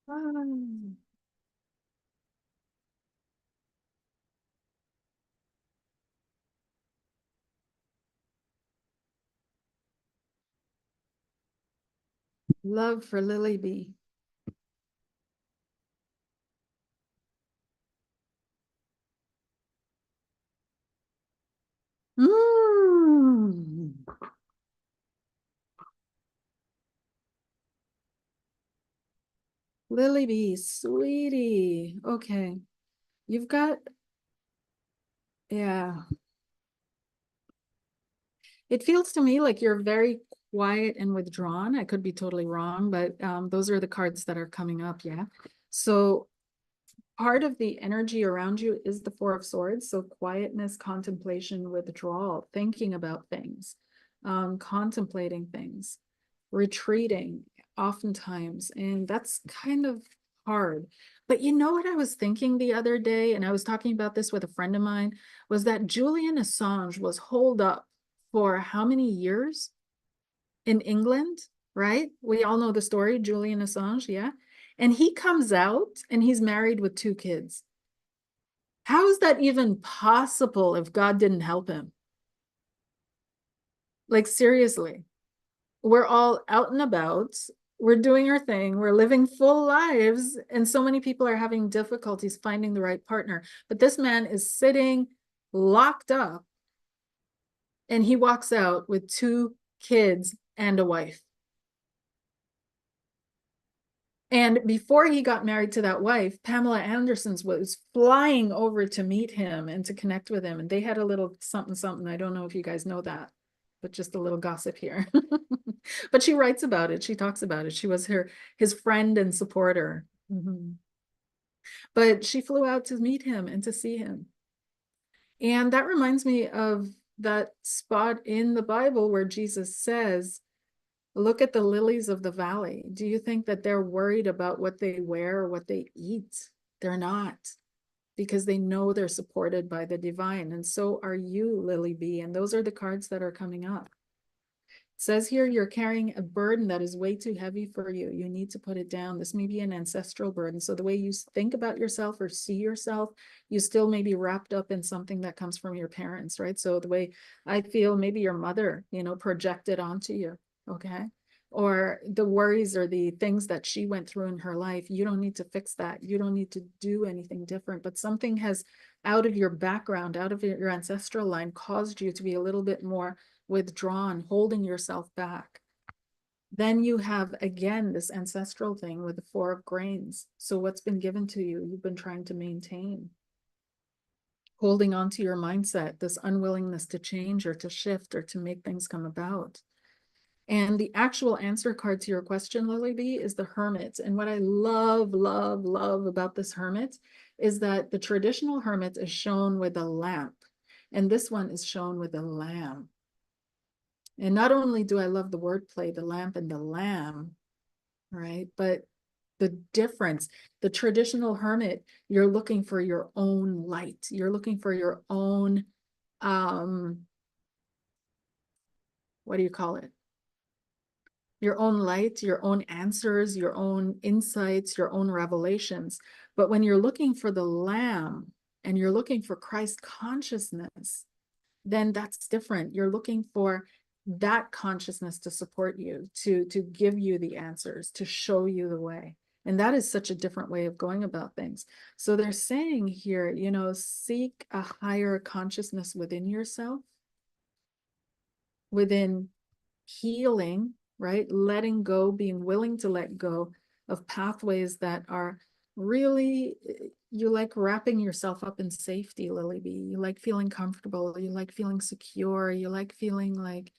A: Ah, love for Lily B. Mm. Lily B, sweetie. Okay. You've got, yeah. It feels to me like you're very quiet and withdrawn. I could be totally wrong, but those are the cards that are coming up. Yeah. So part of the energy around you is the Four of Swords. So quietness, contemplation, withdrawal, thinking about things, contemplating things, retreating oftentimes. And that's kind of hard. But you know what I was thinking the other day, and I was talking about this with a friend of mine, was that Julian Assange was holed up for how many years in England, right? We all know the story, Julian Assange, yeah. And he comes out and he's married with 2 kids. How is that even possible if God didn't help him? Like, seriously, we're all out and about, we're doing our thing, we're living full lives, and so many people are having difficulties finding the right partner. But this man is sitting locked up and he walks out with 2 kids and a wife. And before he got married to that wife, Pamela Anderson was flying over to meet him and to connect with him. And they had a little something, something. I don't know if you guys know that, but just a little gossip here. But she writes about it. She talks about it. She was his friend and supporter. Mm-hmm. But she flew out to meet him and to see him. And that reminds me of that spot in the Bible where Jesus says, look at the lilies of the valley. Do you think that they're worried about what they wear or what they eat? They're not, because they know they're supported by the divine. And so are you, Lily B. And those are the cards that are coming up. It says here, you're carrying a burden that is way too heavy for you. You need to put it down. This may be an ancestral burden. So the way you think about yourself or see yourself, you still may be wrapped up in something that comes from your parents, right? So the way I feel, maybe your mother, projected onto you. Okay. Or the worries or the things that she went through in her life, you don't need to fix that. You don't need to do anything different, but something has, out of your background, out of your ancestral line, caused you to be a little bit more withdrawn, holding yourself back. Then you have, again, this ancestral thing with the Four of Grains. So what's been given to you, you've been trying to maintain. holding on to your mindset, this unwillingness to change or to shift or to make things come about. And the actual answer card to your question, Lily B, is the Hermit. And what I love, love, love about this Hermit is that the traditional Hermit is shown with a lamp, and this one is shown with a lamb. And not only do I love the wordplay, the lamp and the lamb, right? But the difference, the traditional Hermit, you're looking for your own light. You're looking for your own, what do you call it? Your own light, your own answers, your own insights, your own revelations. But when you're looking for the Lamb and you're looking for Christ consciousness, then that's different. You're looking for that consciousness to support you, to give you the answers, to show you the way. And that is such a different way of going about things. So they're saying here, you know, seek a higher consciousness within yourself, within healing, right? Letting go, being willing to let go of pathways that are really, you like wrapping yourself up in safety, Lily B. You like feeling comfortable. You like feeling secure. You like feeling like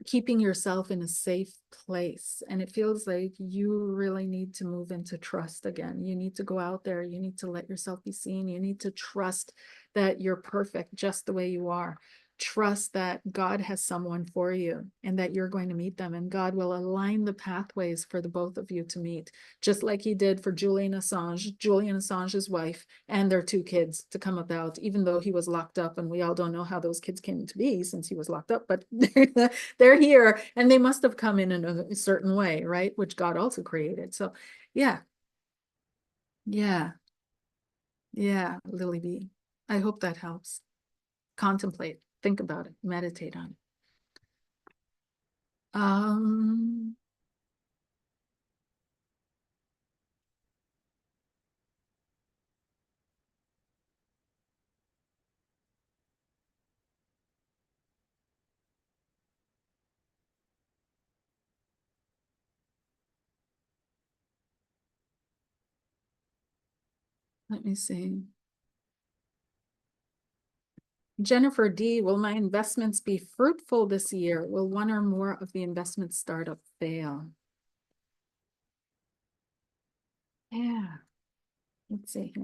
A: keeping yourself in a safe place. And it feels like you really need to move into trust again. You need to go out there. You need to let yourself be seen. You need to trust that you're perfect just the way you are. Trust that God has someone for you and that you're going to meet them, and God will align the pathways for the both of you to meet, just like he did for Julian Assange's wife, and their two kids to come about, even though he was locked up, and we all don't know how those kids came to be since he was locked up, but they're here, and they must have come in a certain way, right? Which God also created. So yeah, yeah, Lily B. I hope that helps. Contemplate, think about it, meditate on it. Let me see. Jennifer D, will my investments be fruitful this year? Will one or more of the investment startup fail? Yeah, let's see here.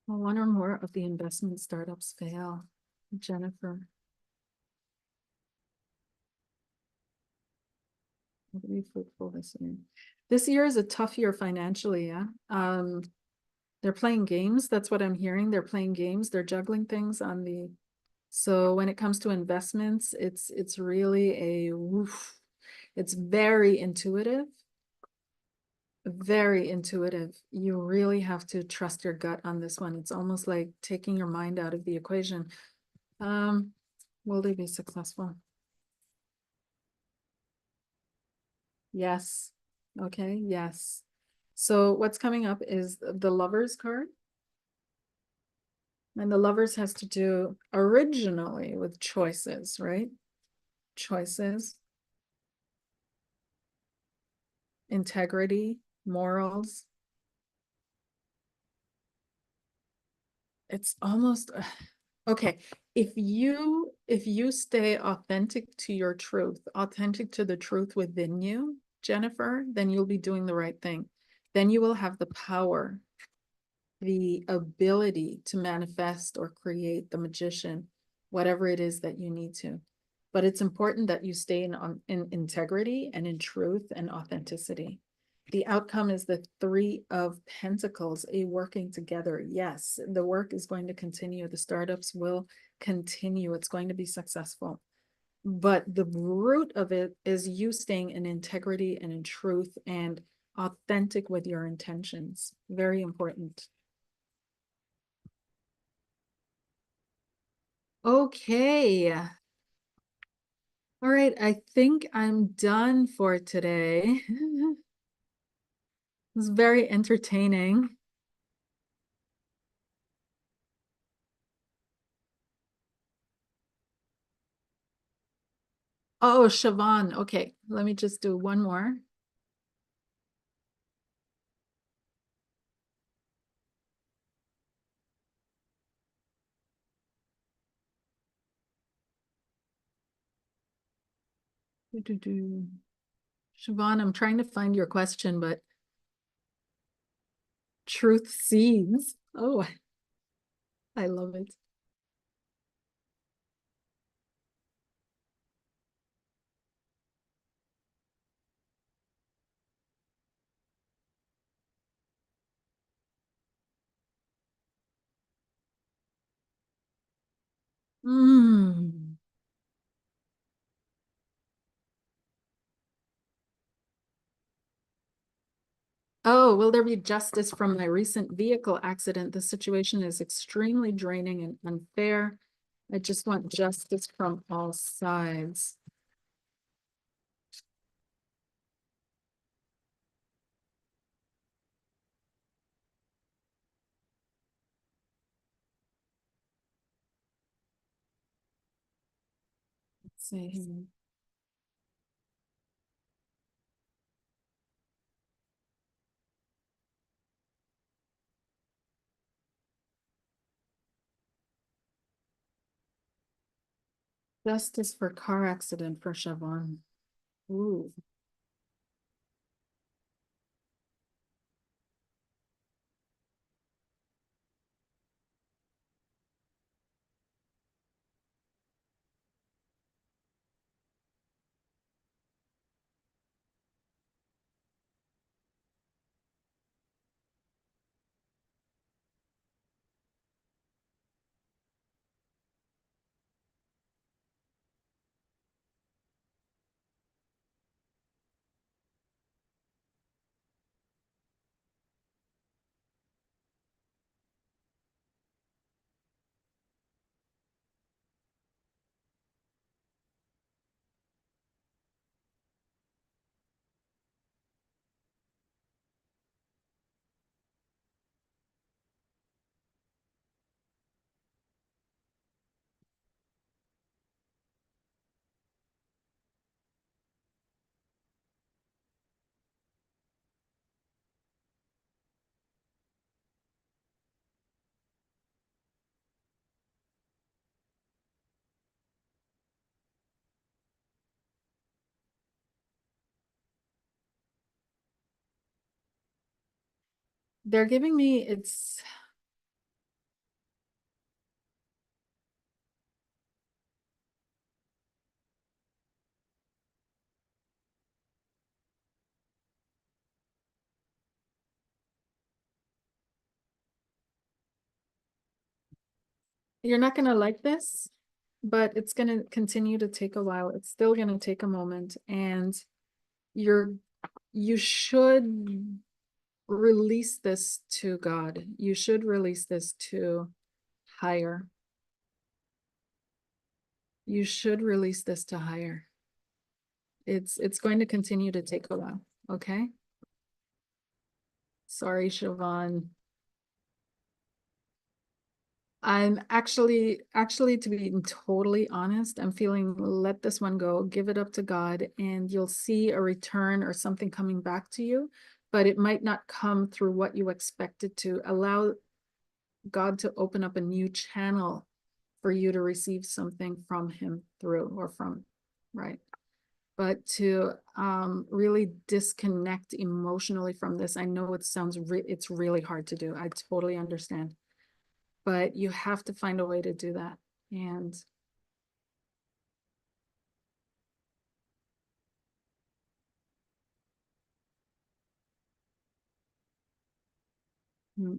A: Will one or more of the investment startups fail? Jennifer. Will be fruitful this year. This year is a tough year financially, yeah. They're playing games. That's what I'm hearing. They're playing games. They're juggling things on the. So when it comes to investments, it's really a woof. It's very intuitive. Very intuitive. You really have to trust your gut on this one. It's almost like taking your mind out of the equation. Will they be successful? Yes. Okay, yes. So what's coming up is the Lovers card. And the Lovers has to do originally with choices, right? Choices, integrity, morals. It's almost okay. If you stay authentic to your truth, authentic to the truth within you, Jennifer, then you'll be doing the right thing. Then you will have the power, the ability to manifest or create the magician, whatever it is that you need to. But it's important that you stay in integrity and in truth and authenticity. The outcome is the Three of Pentacles, a working together. Yes, the work is going to continue. The startups will continue. It's going to be successful. But the root of it is you staying in integrity and in truth and authentic with your intentions. Very important. Okay. All right. I think I'm done for today. It was very entertaining. Oh, Siobhan. Okay, let me just do one more. Do. Siobhan, I'm trying to find your question, but truth seeds. Oh, I love it. Mm. Oh, will there be justice from my recent vehicle accident? The situation is extremely draining and unfair. I just want justice from all sides. Let's see here. Justice for car accident for Siobhan. Ooh. They're giving me it's you're not gonna like this, but it's gonna continue to take a while. It's still gonna take a moment, and you're you should release this to God. You should release this to higher. You should release this to higher. It's going to continue to take a while. Okay. Sorry, Siobhan. I'm actually, to be totally honest, I'm feeling let this one go, give it up to God, and you'll see a return or something coming back to you, but it might not come through what you expected to. Allow God to open up a new channel for you to receive something from him through or from, right? But to really disconnect emotionally from this, I know it sounds it's really hard to do. I totally understand, but you have to find a way to do that. And mm,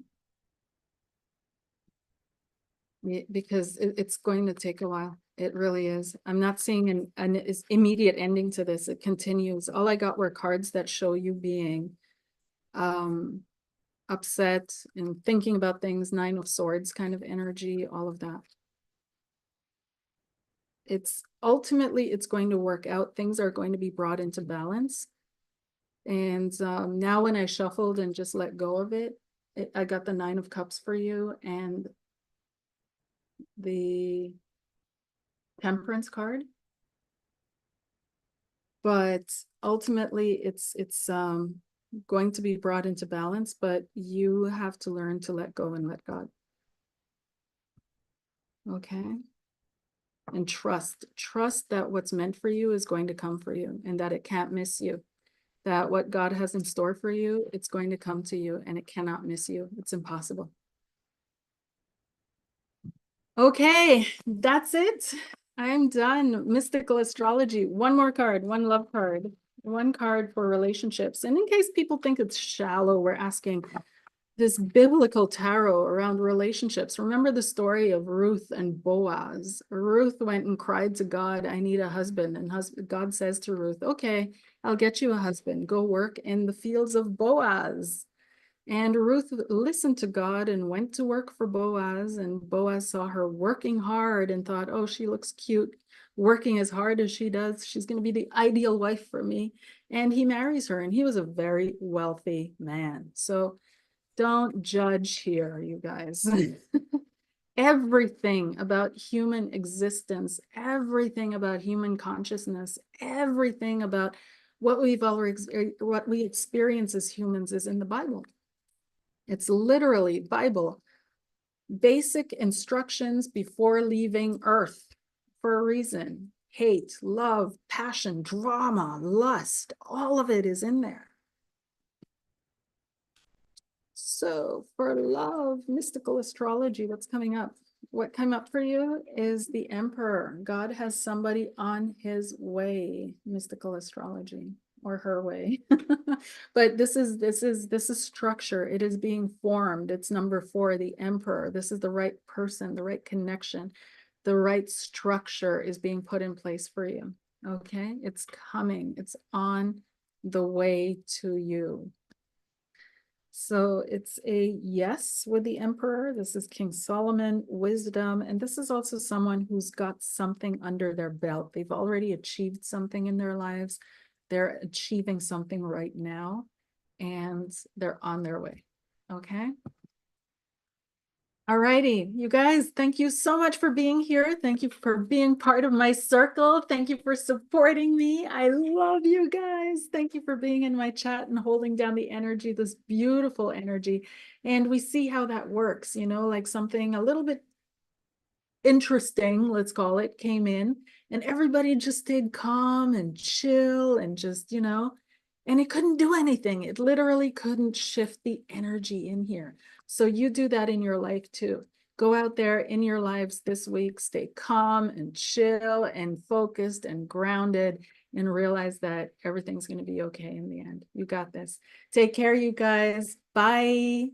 A: because it's going to take a while. It really is. I'm not seeing an immediate ending to this. It continues. All I got were cards that show you being um upset and thinking about things, Nine of Swords kind of energy, all of that. It's ultimately it's going to work out. Things are going to be brought into balance. And now when I shuffled and just let go of it, I got the Nine of Cups for you and the Temperance card. but ultimately it's going to be brought into balance, but you have to learn to let go and let God. Okay. And trust that what's meant for you is going to come for you, and that it can't miss you. That what God has in store for you, it's going to come to you, and it cannot miss you. It's impossible. Okay, that's it. I'm done. Mystical astrology. One more card, one love card, one card for relationships. And in case people think it's shallow, we're asking this biblical tarot around relationships. Remember the story of Ruth and Boaz. Ruth went and cried to God, I need a husband. And God says to Ruth, okay, I'll get you a husband. Go work in the fields of Boaz. And Ruth listened to God and went to work for Boaz. And Boaz saw her working hard and thought, oh, she looks cute, working as hard as she does. She's going to be the ideal wife for me. And he marries her. And he was a very wealthy man. So don't judge here, you guys. Everything about human existence, everything about human consciousness, everything about what what we experience as humans is in the Bible. It's literally Bible. Basic instructions before leaving Earth for a reason. Hate, love, passion, drama, lust, all of it is in there. So for love, mystical astrology, what's coming up? What came up for you is the Emperor. God has somebody on his way, mystical astrology, or her way. But this is structure. It is being formed. It's number 4, the Emperor. This is the right person, the right connection, the right structure is being put in place for you. Okay, it's coming. It's on the way to you. So it's a yes with the Emperor. This is King Solomon, wisdom. And this is also someone who's got something under their belt. They've already achieved something in their lives. They're achieving something right now, and they're on their way. Okay. All righty, you guys, thank you so much for being here. Thank you for being part of my circle. Thank you for supporting me. I love you guys. Thank you for being in my chat and holding down the energy, this beautiful energy. And we see how that works, you know, like something a little bit interesting, let's call it, came in, and everybody just stayed calm and chill and just, you know, and it couldn't do anything. It literally couldn't shift the energy in here. So you do that in your life too. Go out there in your lives this week, stay calm and chill and focused and grounded, and realize that everything's going to be okay in the end. You got this. Take care, you guys. Bye.